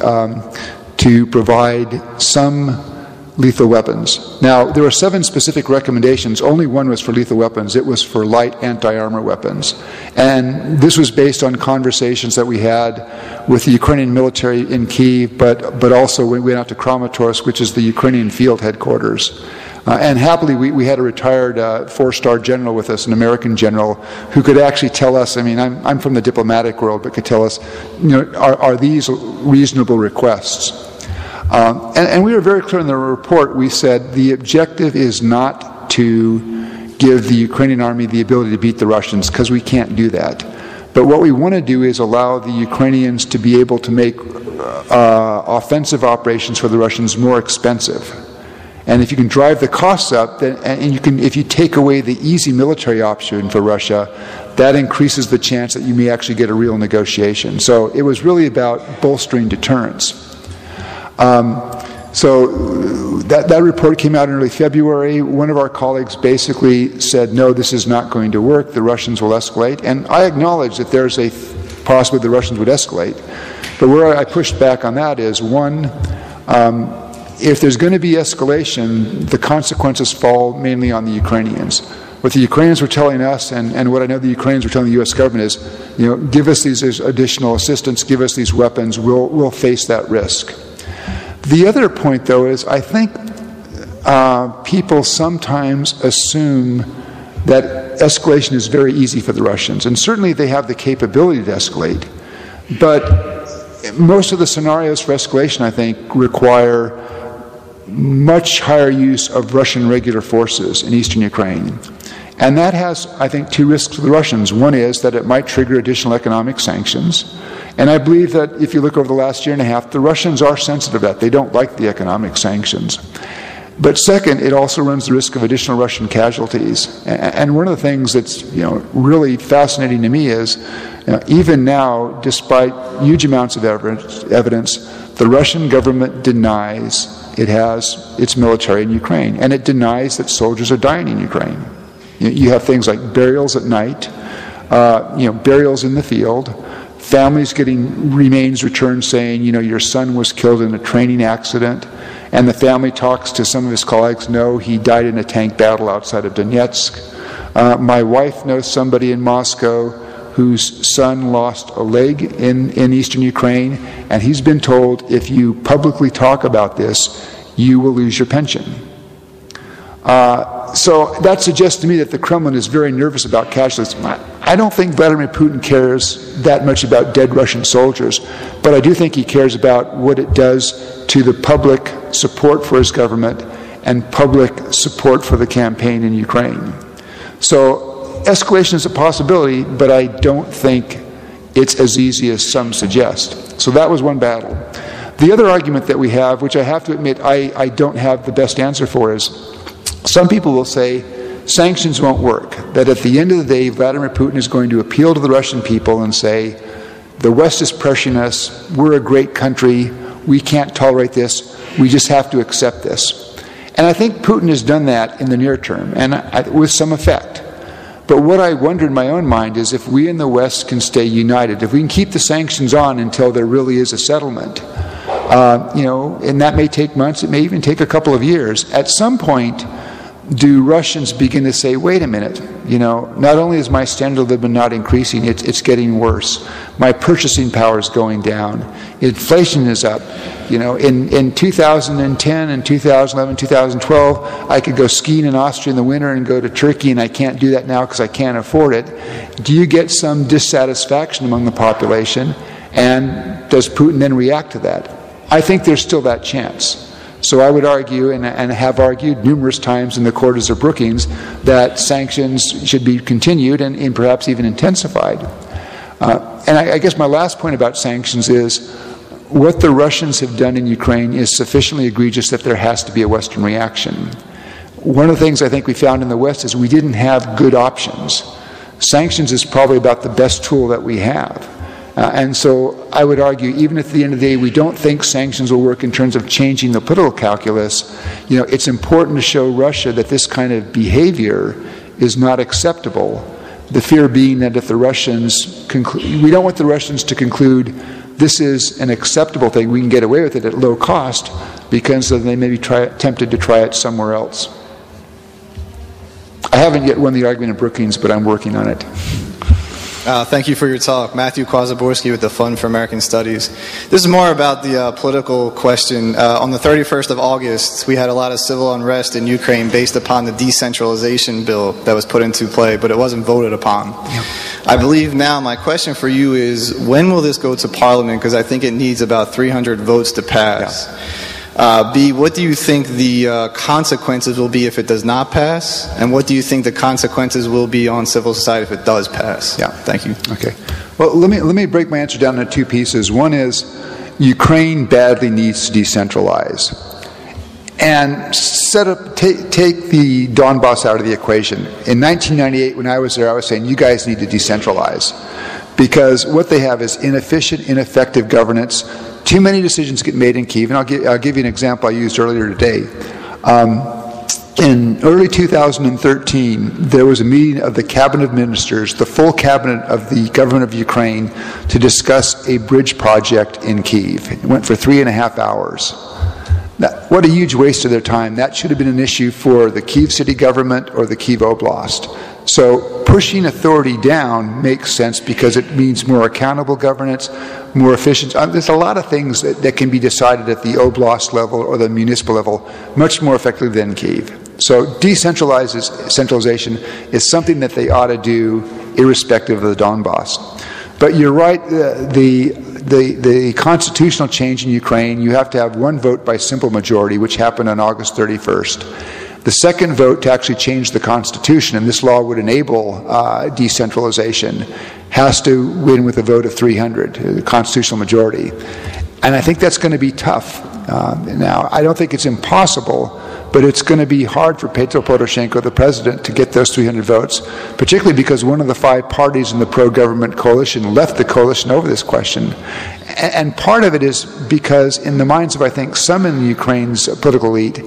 to provide some lethal weapons. Now, there were 7 specific recommendations. Only one was for lethal weapons. It was for light anti-armor weapons. And this was based on conversations that we had with the Ukrainian military in Kyiv, but also we went out to Kramatorsk, which is the Ukrainian field headquarters. And happily, we had a retired 4-star general with us, an American general, who could actually tell us, I mean, I'm from the diplomatic world, but could tell us, are these reasonable requests? And we were very clear in the report. We said the objective is not to give the Ukrainian army the ability to beat the Russians, because we can't do that. But what we want to do is allow the Ukrainians to be able to make offensive operations for the Russians more expensive. And if you can drive the costs up, then, and you can, if you take away the easy military option for Russia, that increases the chance that you may actually get a real negotiation. So it was really about bolstering deterrence. So that report came out in early February. One of our colleagues basically said, no, this is not going to work. The Russians will escalate. And I acknowledge that there's a possibility the Russians would escalate. But where I pushed back on that is, one, if there's going to be escalation, the consequences fall mainly on the Ukrainians. What the Ukrainians were telling us, and what I know the Ukrainians were telling the U.S. government is, give us these additional assistance, give us these weapons, we'll face that risk. The other point, though, is I think people sometimes assume that escalation is very easy for the Russians, and certainly they have the capability to escalate. But most of the scenarios for escalation, I think, require much higher use of Russian regular forces in eastern Ukraine. And that has, I think, 2 risks for the Russians. One is that it might trigger additional economic sanctions. And I believe that if you look over the last year and a half, the Russians are sensitive to that. They don't like the economic sanctions. But second, it also runs the risk of additional Russian casualties. And one of the things that's really fascinating to me is, even now, despite huge amounts of evidence, the Russian government denies it has its military in Ukraine, and it denies that soldiers are dying in Ukraine. You have things like burials at night, burials in the field, families getting remains returned saying, your son was killed in a training accident, and the family talks to some of his colleagues, no, he died in a tank battle outside of Donetsk. My wife knows somebody in Moscow whose son lost a leg in eastern Ukraine, and he's been told, if you publicly talk about this, you will lose your pension. So that suggests to me that the Kremlin is very nervous about casualties. I don't think Vladimir Putin cares that much about dead Russian soldiers, but I do think he cares about what it does to the public support for his government and public support for the campaign in Ukraine. So escalation is a possibility, but I don't think it's as easy as some suggest. So that was one battle. The other argument that we have, which I have to admit I don't have the best answer for, is some people will say sanctions won't work, that at the end of the day Vladimir Putin is going to appeal to the Russian people and say, the West is pressuring us, we're a great country, we can't tolerate this, we just have to accept this. And I think Putin has done that in the near term, and with some effect. But what I wonder in my own mind is if we in the West can stay united, if we can keep the sanctions on until there really is a settlement, and that may take months, it may even take a couple of years, at some point, do Russians begin to say, wait a minute, not only is my standard of living not increasing, it's getting worse. My purchasing power is going down. Inflation is up. In 2010 and 2011, 2012, I could go skiing in Austria in the winter and go to Turkey, and I can't do that now because I can't afford it. Do you get some dissatisfaction among the population? And does Putin then react to that? I think there's still that chance. So I would argue, and have argued numerous times in the quarters of Brookings, that sanctions should be continued and perhaps even intensified. And I guess my last point about sanctions is what the Russians have done in Ukraine is sufficiently egregious that there has to be a Western reaction. One of the things I think we found in the West is we didn't have good options. Sanctions is probably about the best tool that we have. And so I would argue, even if at the end of the day we don't think sanctions will work in terms of changing the political calculus, it's important to show Russia that this kind of behavior is not acceptable. The fear being that if the Russians we don't want the Russians to conclude this is an acceptable thing, we can get away with it at low cost, because then they may be tempted to try it somewhere else. I haven't yet won the argument in Brookings, but I'm working on it. Thank you for your talk. Matthew Kwazaborski with the Fund for American Studies. This is more about the political question. On the 31st of August, we had a lot of civil unrest in Ukraine based upon the decentralization bill that was put into play, but it wasn't voted upon. Yep. I believe now my question for you is, when will this go to Parliament? Because I think it needs about 300 votes to pass. Yeah. B, what do you think the consequences will be if it does not pass? And what do you think the consequences will be on civil society if it does pass? Yeah, thank you. Okay. Well, let me break my answer down into two pieces. One is Ukraine badly needs to decentralize. And take the Donbass out of the equation. In 1998, when I was there, I was saying, you guys need to decentralize. Because what they have is inefficient, ineffective governance. Too many decisions get made in Kyiv, and I'll give you an example I used earlier today. In early 2013, there was a meeting of the cabinet of ministers, the full cabinet of the government of Ukraine, to discuss a bridge project in Kyiv. It went for 3.5 hours. Now, what a huge waste of their time. That should have been an issue for the Kyiv city government or the Kyiv Oblast. So pushing authority down makes sense because it means more accountable governance, more efficient. There's a lot of things that can be decided at the oblast level or the municipal level much more effectively than Kyiv. So decentralization is something that they ought to do irrespective of the Donbass. But you're right, the constitutional change in Ukraine, you have to have one vote by simple majority, which happened on August 31st. The second vote to actually change the Constitution, and this law would enable decentralization, has to win with a vote of 300, the constitutional majority. And I think that's going to be tough. Now, I don't think it's impossible, but it's going to be hard for Petro Poroshenko, the president, to get those 300 votes, particularly because one of the 5 parties in the pro-government coalition left the coalition over this question. And part of it is because in the minds of, I think, some in Ukraine's political elite,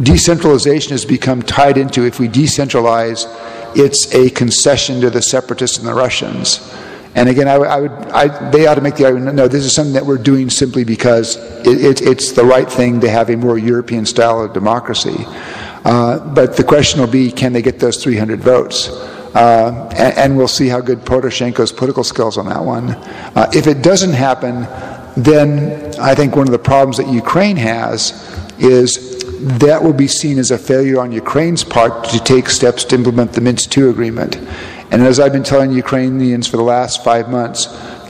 decentralization has become tied into, if we decentralize, it's a concession to the separatists and the Russians. And again, they ought to make the argument, no, this is something that we're doing simply because it's the right thing to have a more European style of democracy. But the question will be, can they get those 300 votes? And we'll see how good Poroshenko's political skills on that one. If it doesn't happen, then I think one of the problems that Ukraine has is that will be seen as a failure on Ukraine's part to take steps to implement the Minsk II agreement. And as I've been telling Ukrainians for the last 5 months,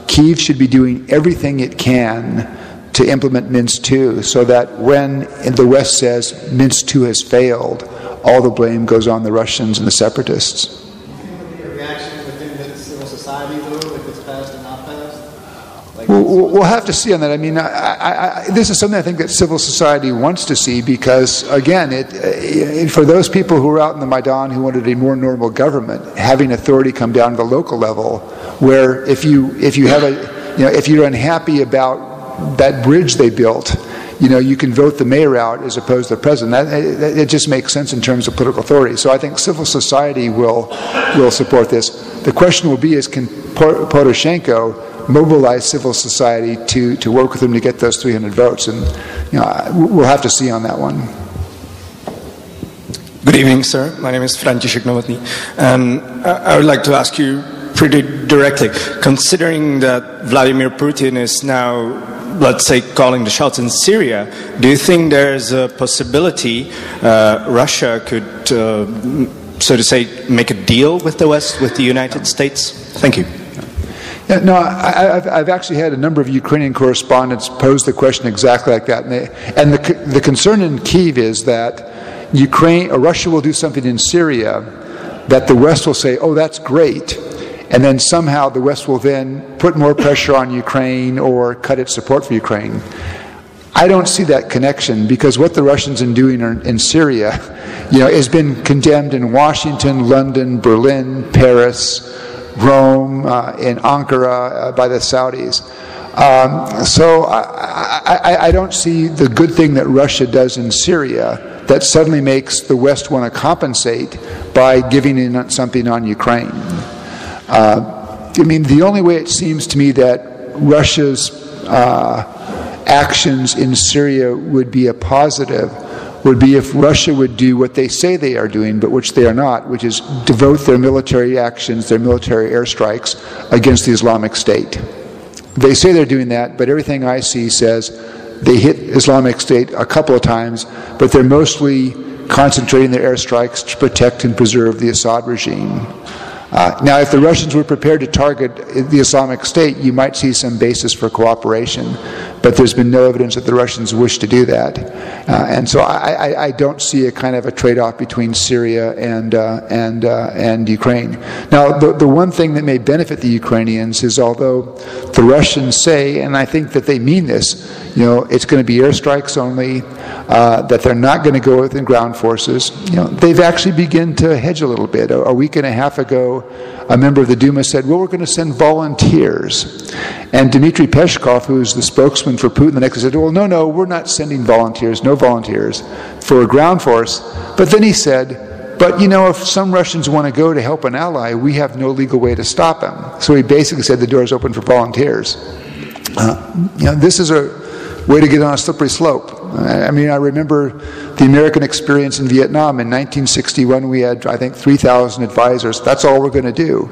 Kyiv should be doing everything it can to implement Minsk II, so that when the West says Minsk II has failed, all the blame goes on the Russians and the separatists. Do you think there'll be a reaction within the civil society, though, if it's passed and not passed? We'll have to see on that. I mean, this is something I think that civil society wants to see because, again, for those people who were out in the Maidan who wanted a more normal government, having authority come down to the local level, where if you're unhappy about that bridge they built, you can vote the mayor out as opposed to the president. It just makes sense in terms of political authority. So I think civil society will support this. The question will be: can Poroshenko mobilize civil society to work with him to get those 300 votes? And we'll have to see on that one. Good evening, sir. My name is František Novotný. I would like to ask you pretty directly, considering that Vladimir Putin is now, let's say, calling the shots in Syria, do you think there's a possibility Russia could, so to say, make a deal with the West, with the United States? Thank you. Yeah, no, I've actually had a number of Ukrainian correspondents pose the question exactly like that. And the concern in Kyiv is that Russia will do something in Syria that the West will say, oh, that's great. And then somehow the West will then put more pressure on Ukraine or cut its support for Ukraine. I don't see that connection, because what the Russians are doing in Syria, has been condemned in Washington, London, Berlin, Paris, Rome, in Ankara by the Saudis. So I don't see the good thing that Russia does in Syria that suddenly makes the West want to compensate by giving in something on Ukraine. The only way it seems to me that Russia's actions in Syria would be a positive would be if Russia would do what they say they are doing, but which they are not, which is devote their military actions, their military airstrikes against the Islamic State. They say they're doing that, but everything I see says they hit Islamic State a couple of times, but they're mostly concentrating their airstrikes to protect and preserve the Assad regime. Now, if the Russians were prepared to target the Islamic State, you might see some basis for cooperation, but there's been no evidence that the Russians wish to do that. And so I don't see a kind of a trade-off between Syria and Ukraine. Now, the one thing that may benefit the Ukrainians is, although the Russians say, and I think that they mean this, it's going to be airstrikes only, that they're not going to go within ground forces. They've actually begun to hedge a little bit. A week and a half ago, a member of the Duma said, well, we're going to send volunteers. And Dmitry Peskov, who's the spokesman for Putin, the next day said, well, no, we're not sending volunteers, no volunteers for a ground force. But then he said, but if some Russians want to go to help an ally, we have no legal way to stop them. So he basically said the door is open for volunteers. This is a way to get on a slippery slope. I remember the American experience in Vietnam. In 1961, we had, I think, 3,000 advisors. That's all we're going to do.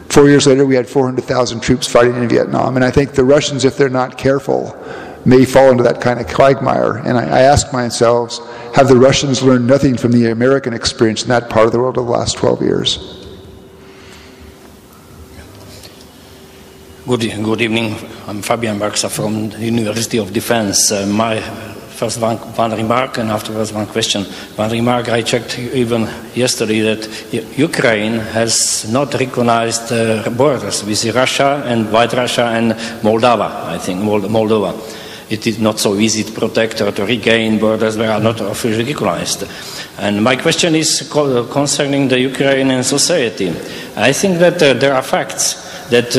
4 years later, we had 400,000 troops fighting in Vietnam. And I think the Russians, if they're not careful, may fall into that kind of quagmire. And I ask myself, have the Russians learned nothing from the American experience in that part of the world over the last 12 years? Good evening. I'm Fabian Barksa from the University of Defense. My first one remark and afterwards one question. One remark, I checked even yesterday that Ukraine has not recognized borders with Russia and White Russia and Moldova, I think, Moldova. it is not so easy to protect or to regain borders that are not officially recognized. And my question is concerning the Ukrainian society. I think that there are facts that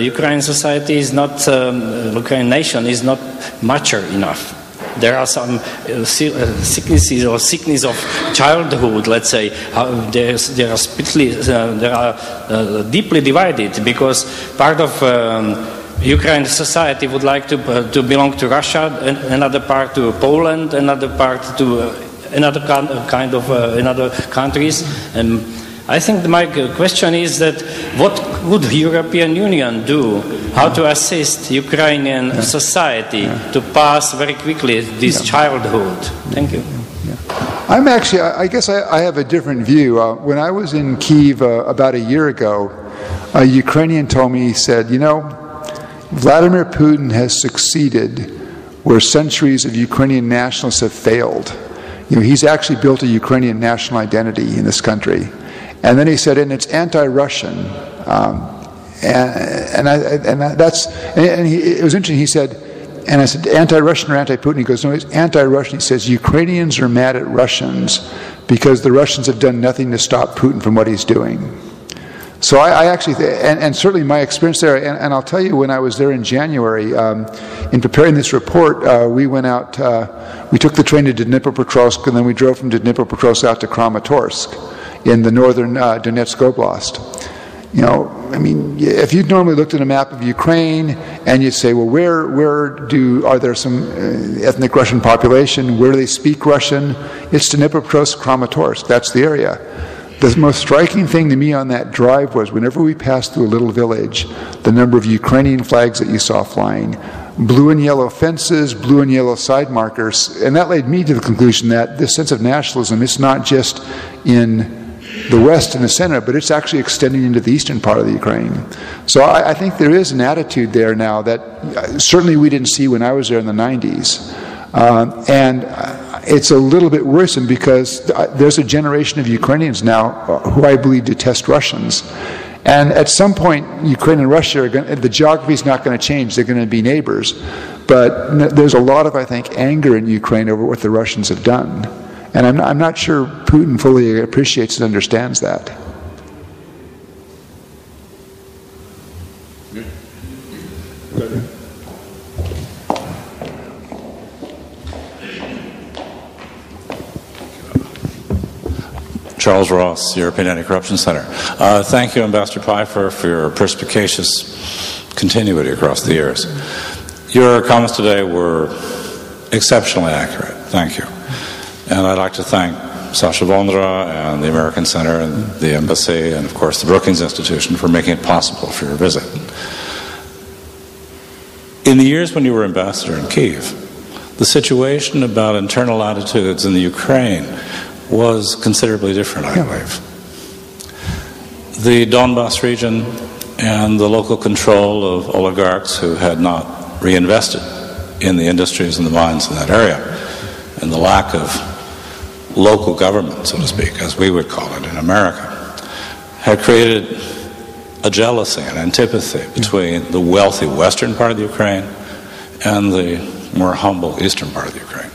Ukrainian society is not, Ukrainian nation is not mature enough. There are some sicknesses or sickness of childhood, let's say. They are deeply divided because part of Ukrainian society would like to belong to Russia, another part to Poland, another part to another kind of another countries. And I think my question is that what would the European Union do? How to assist Ukrainian society to pass very quickly this childhood? Thank you. I'm actually, I guess I have a different view. When I was in Kyiv about a year ago, a Ukrainian told me, he said, you know, Vladimir Putin has succeeded where centuries of Ukrainian nationalists have failed. You know, he's actually built a Ukrainian national identity in this country. And then he said, and it's anti-Russian. It was interesting, he said, and I said, anti-Russian or anti-Putin? He goes, no, it's anti-Russian. He says, Ukrainians are mad at Russians because the Russians have done nothing to stop Putin from what he's doing. So I actually, and certainly my experience there, and I'll tell you, when I was there in January, in preparing this report, we went out, we took the train to Dnipropetrovsk, and then we drove from Dnipropetrovsk out to Kramatorsk in the northern Donetsk Oblast. You know, I mean, if you'd normally looked at a map of Ukraine and you'd say, well, are there some ethnic Russian population? Where do they speak Russian? It's Dnipropetrovsk, Kramatorsk. That's the area. The most striking thing to me on that drive was whenever we passed through a little village, the number of Ukrainian flags that you saw flying. Blue and yellow fences, blue and yellow side markers. And that led me to the conclusion that this sense of nationalism is not just in the west and the center, but it's actually extending into the eastern part of the Ukraine. So I think there is an attitude there now that certainly we didn't see when I was there in the 90s. And it's a little bit worrisome because there's a generation of Ukrainians now who I believe detest Russians. And at some point, Ukraine and Russia the geography is not going to change. They're going to be neighbors. But there's a lot of, I think, anger in Ukraine over what the Russians have done. And I'm not sure Putin fully appreciates and understands that. Charles Ross, European Anti-Corruption Center. Thank you, Ambassador Pifer, for your perspicacious continuity across the years. Your comments today were exceptionally accurate. Thank you. And I'd like to thank Sasha Vondra and the American Center and the Embassy and, of course, the Brookings Institution for making it possible for your visit. In the years when you were ambassador in Kyiv, the situation about internal attitudes in the Ukraine was considerably different, I believe. The Donbass region and the local control of oligarchs who had not reinvested in the industries and the mines in that area, and the lack of local government, so to speak, as we would call it in America, had created a jealousy and antipathy between the wealthy western part of the Ukraine and the more humble eastern part of the Ukraine.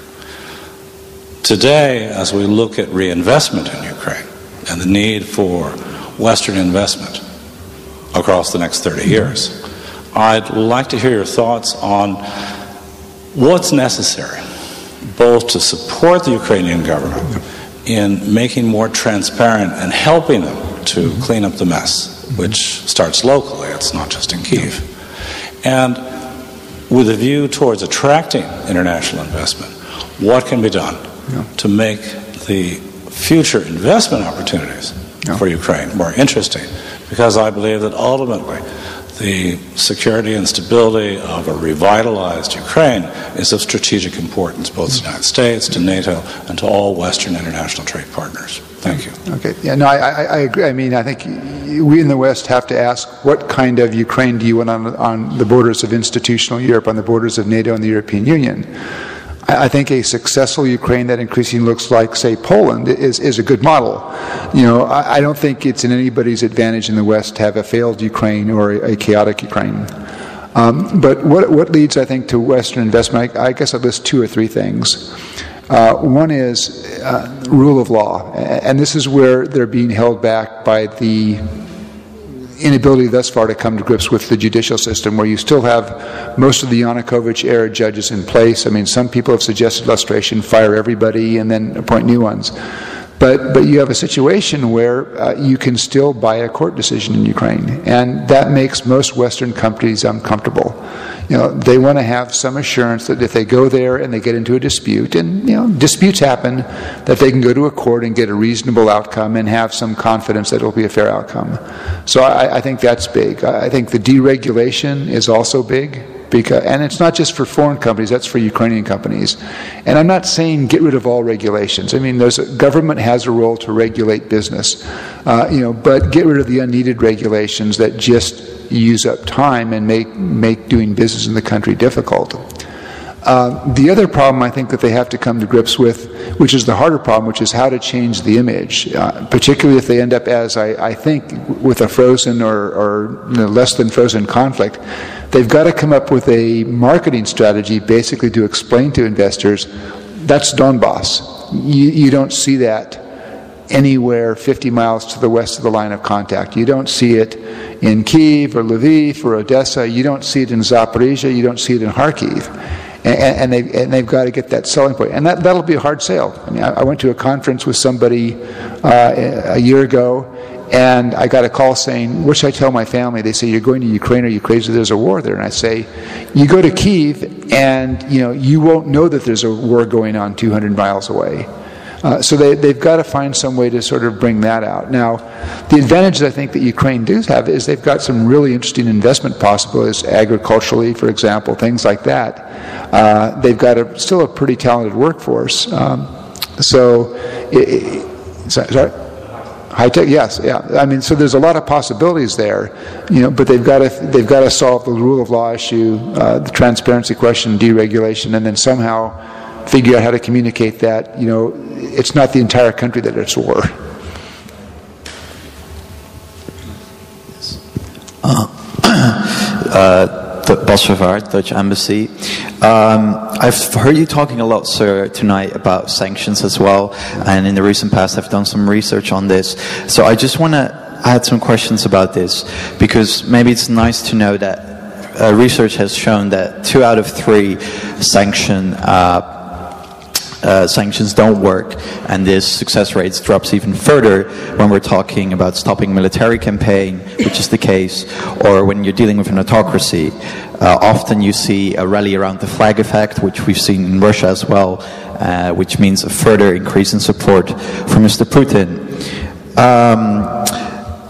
Today, as we look at reinvestment in Ukraine and the need for Western investment across the next 30 years, I'd like to hear your thoughts on what's necessary both to support the Ukrainian government in making more transparent and helping them to clean up the mess, which starts locally, it's not just in Kyiv, and with a view towards attracting international investment, what can be done to make the future investment opportunities for Ukraine more interesting? Because I believe that ultimately the security and stability of a revitalized Ukraine is of strategic importance, both to the United States, to NATO, and to all Western international trade partners. Thank you. Okay. Yeah, no, I agree. I mean, I think we in the West have to ask, what kind of Ukraine do you want on the borders of institutional Europe, on the borders of NATO and the European Union? I think a successful Ukraine that increasingly looks like, say, Poland is a good model. You know, I don't think it's in anybody's advantage in the West to have a failed Ukraine or a chaotic Ukraine. But what leads, I think, to Western investment, I guess I'll list 2 or 3 things. One is rule of law, and this is where they're being held back by the inability thus far to come to grips with the judicial system, where you still have most of the Yanukovych-era judges in place. I mean, some people have suggested lustration, fire everybody, and then appoint new ones. But you have a situation where you can still buy a court decision in Ukraine, and that makes most Western countries uncomfortable. You know, they want to have some assurance that if they go there and they get into a dispute, and you know, disputes happen, that they can go to a court and get a reasonable outcome and have some confidence that it will be a fair outcome. So I think that's big. I think the deregulation is also big. And it's not just for foreign companies, that's for Ukrainian companies. And I'm not saying get rid of all regulations. I mean, government has a role to regulate business, but get rid of the unneeded regulations that just use up time and make doing business in the country difficult. The other problem I think that they have to come to grips with, which is the harder problem, which is how to change the image, particularly if they end up, as I think, with a frozen or less than frozen conflict. They've got to come up with a marketing strategy basically to explain to investors, that's Donbass. You don't see that anywhere 50 miles to the west of the line of contact. You don't see it in Kyiv or Lviv or Odessa. You don't see it in Zaporizhia. You don't see it in Kharkiv. And they've got to get that selling point. And that'll be a hard sale. I mean, I went to a conference with somebody a year ago, and I got a call saying, what should I tell my family? They say, you're going to Ukraine, are you crazy? There's a war there. And I say, you go to Kyiv, and you won't know that there's a war going on 200 miles away. So they've got to find some way to sort of bring that out. Now, the advantage I think that Ukraine does have is they've got some really interesting investment possibilities, agriculturally, for example, things like that. They've got still a pretty talented workforce. Sorry? High tech, yes, yeah. I mean, so there's a lot of possibilities there, but they've got to solve the rule of law issue, the transparency question, deregulation, and then somehow figure out how to communicate that, it's not the entire country that it's war. Bosrevard, Dutch Embassy. I've heard you talking a lot, sir, tonight about sanctions as well, and in the recent past I've done some research on this. So I just want to add some questions about this, because maybe it's nice to know that research has shown that 2 out of 3 sanctions don't work, and this success rate drops even further when we're talking about stopping military campaign, which is the case, or when you're dealing with an autocracy. Often you see a rally around the flag effect, which we've seen in Russia as well, which means a further increase in support for Mr. Putin.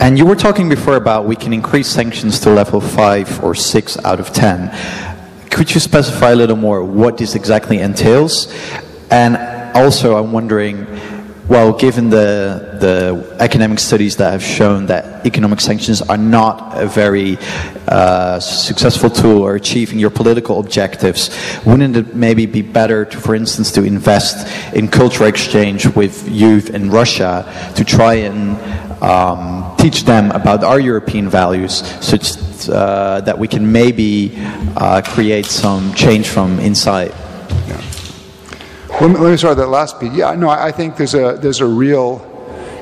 And you were talking before about we can increase sanctions to level 5 or 6 out of 10. Could you specify a little more what this exactly entails? And also, I'm wondering, well, given the academic studies that have shown that economic sanctions are not a very successful tool or achieving your political objectives, wouldn't it maybe be better, for instance, to invest in cultural exchange with youth in Russia to try and teach them about our European values, such that we can maybe create some change from inside? Let me start with that last piece. Yeah, no, I think there's a real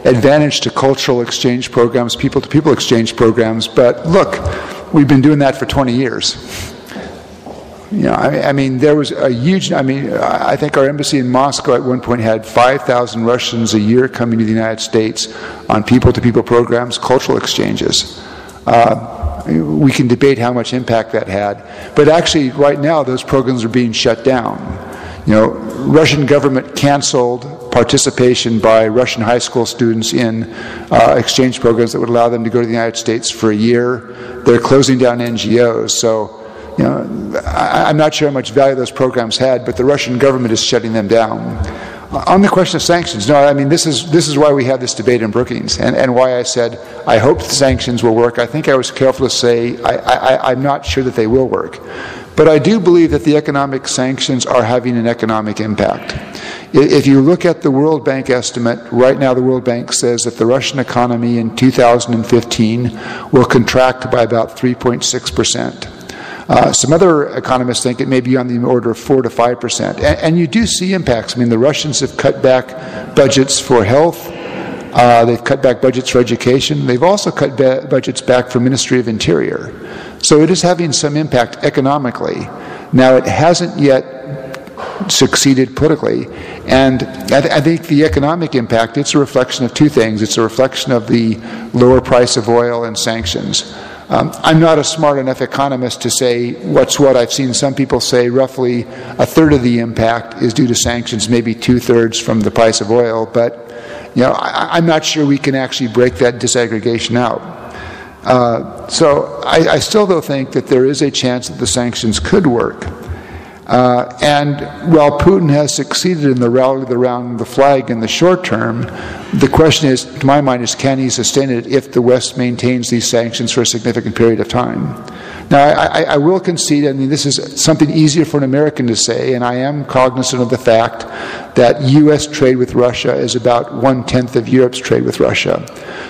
advantage to cultural exchange programs, people-to-people exchange programs. But look, we've been doing that for 20 years. I mean, there was a huge. I think our embassy in Moscow at one point had 5,000 Russians a year coming to the United States on people-to-people programs, cultural exchanges. We can debate how much impact that had, but actually, right now, those programs are being shut down. Russian government canceled participation by Russian high school students in exchange programs that would allow them to go to the United States for a year. They're closing down NGOs. So, I'm not sure how much value those programs had, but the Russian government is shutting them down. On the question of sanctions, no, I mean, this is why we have this debate in Brookings, and why I said I hope the sanctions will work. I think I was careful to say I'm not sure that they will work. But I do believe that the economic sanctions are having an economic impact. If you look at the World Bank estimate, right now the World Bank says that the Russian economy in 2015 will contract by about 3.6%. Some other economists think it may be on the order of 4 to 5%. And you do see impacts. I mean, the Russians have cut back budgets for health. They've cut back budgets for education. They've also cut budgets back for Ministry of Interior. So it is having some impact economically. Now, it hasn't yet succeeded politically. And I think the economic impact, it's a reflection of two things. It's a reflection of the lower price of oil and sanctions. I'm not a smart enough economist to say what's what. I've seen some people say roughly a third of the impact is due to sanctions, maybe 2/3 from the price of oil. But I'm not sure we can actually break that disaggregation out. So I still, though, think that there is a chance that the sanctions could work. And while Putin has succeeded in the rally around the flag in the short term, the question is, to my mind, is can he sustain it if the West maintains these sanctions for a significant period of time? Now, I will concede, I mean, this is something easier for an American to say, and I am cognizant of the fact that U.S. trade with Russia is about 1/10 of Europe's trade with Russia.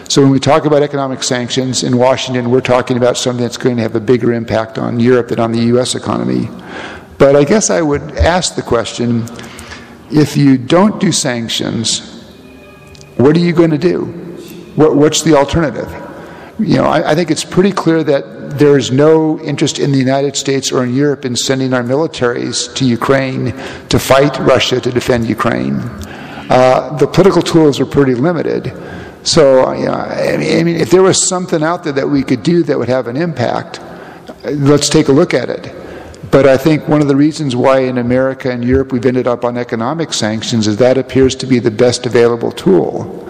So when we talk about economic sanctions in Washington, we're talking about something that's going to have a bigger impact on Europe than on the U.S. economy. But I guess I would ask the question, if you don't do sanctions, what are you going to do? What's the alternative? I think it's pretty clear that there is no interest in the United States or in Europe in sending our militaries to Ukraine to fight Russia to defend Ukraine. The political tools are pretty limited. So, I mean, if there was something out there that we could do that would have an impact, let's take a look at it. But I think one of the reasons why in America and Europe we've ended up on economic sanctions is that appears to be the best available tool.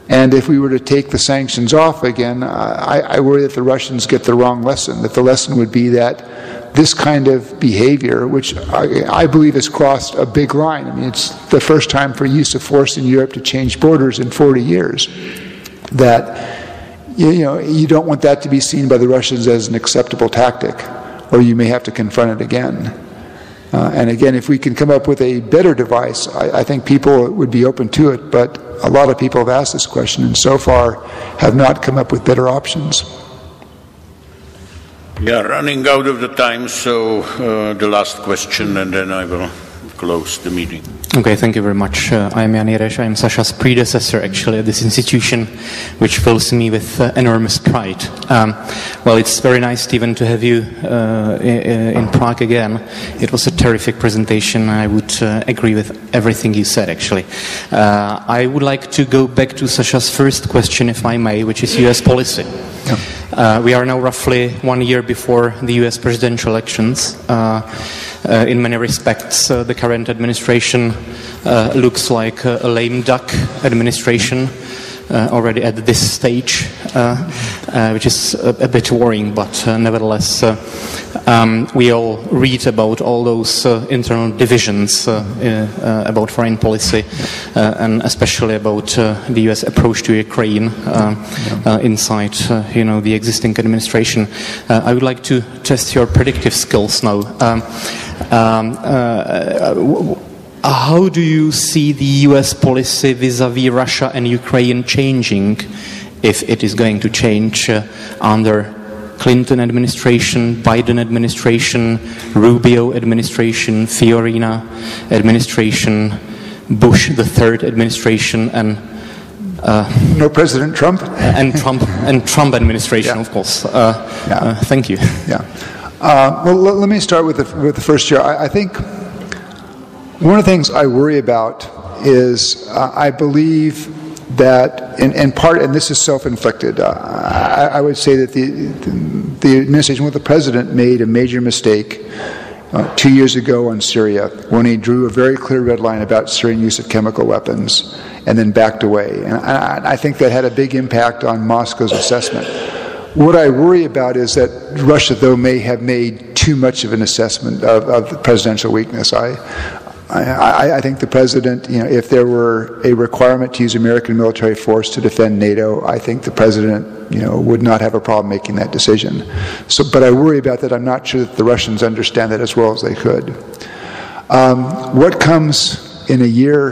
And if we were to take the sanctions off again, I worry that the Russians get the wrong lesson, that the lesson would be that this kind of behavior, which I believe has crossed a big line. I mean, it's the first time for use of force in Europe to change borders in 40 years, that you don't want that to be seen by the Russians as an acceptable tactic, or you may have to confront it again. And again, if we can come up with a better device, I think people would be open to it, but a lot of people have asked this question and so far have not come up with better options. We are running out of the time, so the last question, and then I will close the meeting. Okay, thank you very much. I'm Jan Jereš. I'm Sasha's predecessor, actually, at this institution, which fills me with enormous pride. Well, it's very nice, Steven, to have you in Prague again. It was a terrific presentation. I would agree with everything you said, actually. I would like to go back to Sasha's first question, if I may, which is U.S. policy. Yeah. We are now roughly 1 year before the U.S. presidential elections. In many respects, the current administration looks like a lame duck administration already at this stage, which is a bit worrying, but nevertheless, we all read about all those internal divisions about foreign policy, and especially about the U.S. approach to Ukraine inside, the existing administration. I would like to test your predictive skills now. How do you see the US policy vis-à-vis Russia and Ukraine changing, if it is going to change under Clinton administration, Biden administration, Rubio administration, Fiorina administration, Bush the third administration, and no President Trump? and Trump administration, of course. Thank you. Yeah. Well, let me start with the first year. I think one of the things I worry about is I believe that, in part, and this is self-inflicted, I would say that the administration with the president made a major mistake 2 years ago on Syria when he drew a very clear red line about Syrian use of chemical weapons and then backed away. And I think that had a big impact on Moscow's assessment. What I worry about is that Russia, though, may have made too much of an assessment of the presidential weakness. I think the president, if there were a requirement to use American military force to defend NATO, I think the president, would not have a problem making that decision. But I worry about that. I'm not sure that the Russians understand that as well as they could. What comes in a year?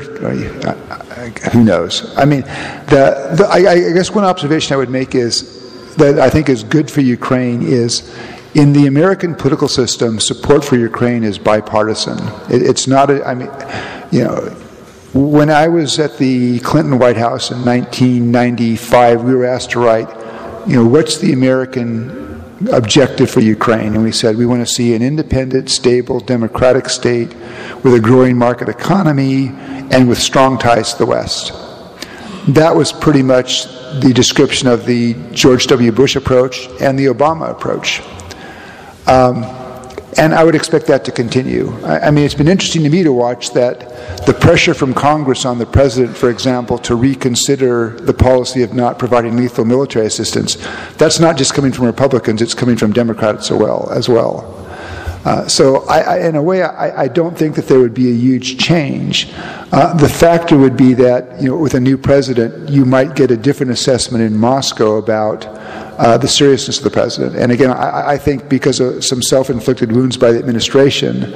Who knows? I mean, I guess one observation I would make is that I think is good for Ukraine is In the American political system, support for Ukraine is bipartisan. It's not I mean, you know, when I was at the Clinton White House in 1995, we were asked to write, you know, what's the American objective for Ukraine? And we said we want to see an independent, stable, democratic state with a growing market economy and with strong ties to the West. That was pretty much the description of the George W. Bush approach and the Obama approach. And I would expect that to continue. I mean, it's been interesting to me to watch that the pressure from Congress on the President, for example, to reconsider the policy of not providing lethal military assistance, that's not just coming from Republicans, it's coming from Democrats as well. So in a way, I don't think that there would be a huge change. The factor would be that, you know, with a new president, you might get a different assessment in Moscow about the seriousness of the president. And again, I think because of some self-inflicted wounds by the administration,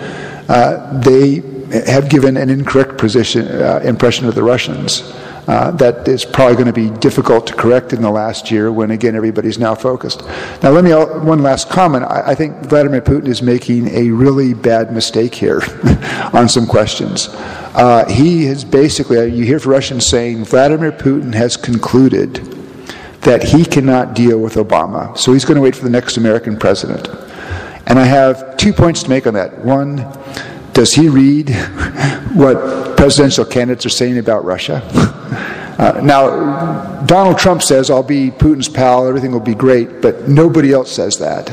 they have given an incorrect impression of the Russians. That is probably going to be difficult to correct in the last year when, again, everybody's now focused. Now, let me, one last comment. I think Vladimir Putin is making a really bad mistake here on some questions. He has basically, you hear Russians saying, Vladimir Putin has concluded that he cannot deal with Obama, so he's going to wait for the next American president. And I have 2 points to make on that. One, does he read what presidential candidates are saying about Russia? Now, Donald Trump says, I'll be Putin's pal, everything will be great, but nobody else says that.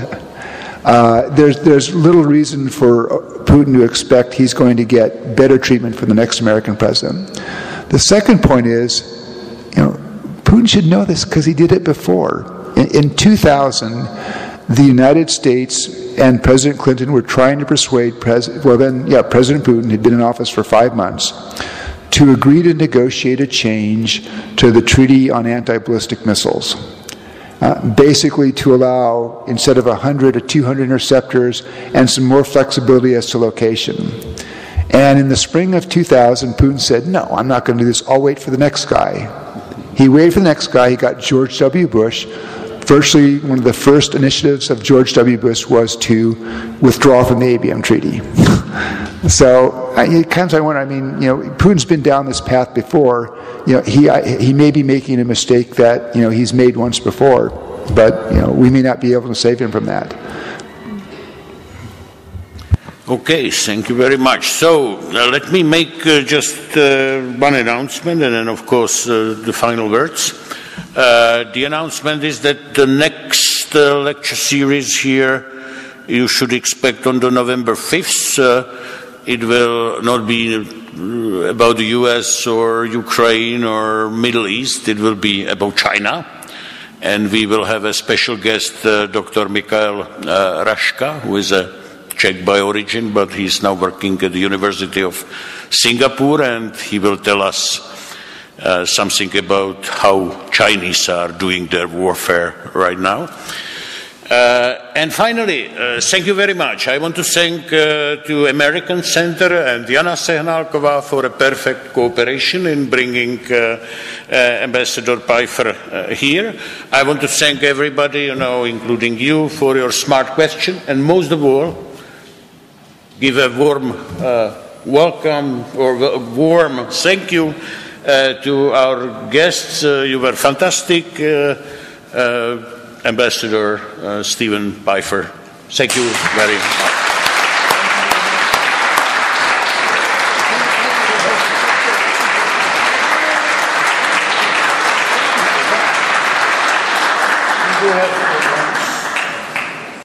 There's little reason for Putin to expect he's going to get better treatment from the next American president. The second point is, you know, Putin should know this because he did it before. In 2000, the United States and President Clinton were trying to persuade President Putin, who'd been in office for 5 months, to agree to negotiate a change to the Treaty on Anti-Ballistic Missiles. Basically to allow, instead of 100 or 200 interceptors, and some more flexibility as to location. And in the spring of 2000, Putin said, no, I'm not going to do this, I'll wait for the next guy. He waited for the next guy, he got George W. Bush. Virtually one of the first initiatives of George W. Bush was to withdraw from the ABM Treaty. So it comes, I wonder, I mean, you know, Putin's been down this path before. You know, he may be making a mistake that, you know, he's made once before, but, you know, we may not be able to save him from that. Okay, thank you very much. So let me make just one announcement and then, of course, the final words. The announcement is that the next lecture series here you should expect on the November 5th. It will not be about the US or Ukraine or Middle East. It will be about China. And we will have a special guest, Dr. Mikhail Rashka, who is a Czech by origin, but he's now working at the University of Singapore, and he will tell us something about how Chinese are doing their warfare right now. And finally, thank you very much. I want to thank to American Center and Jana Sehnalková for a perfect cooperation in bringing Ambassador Pifer here. I want to thank everybody, you know, including you, for your smart question, and most of all, give a warm welcome or warm thank you to our guests. You were fantastic, Ambassador Steven Pifer. Thank you very much. You have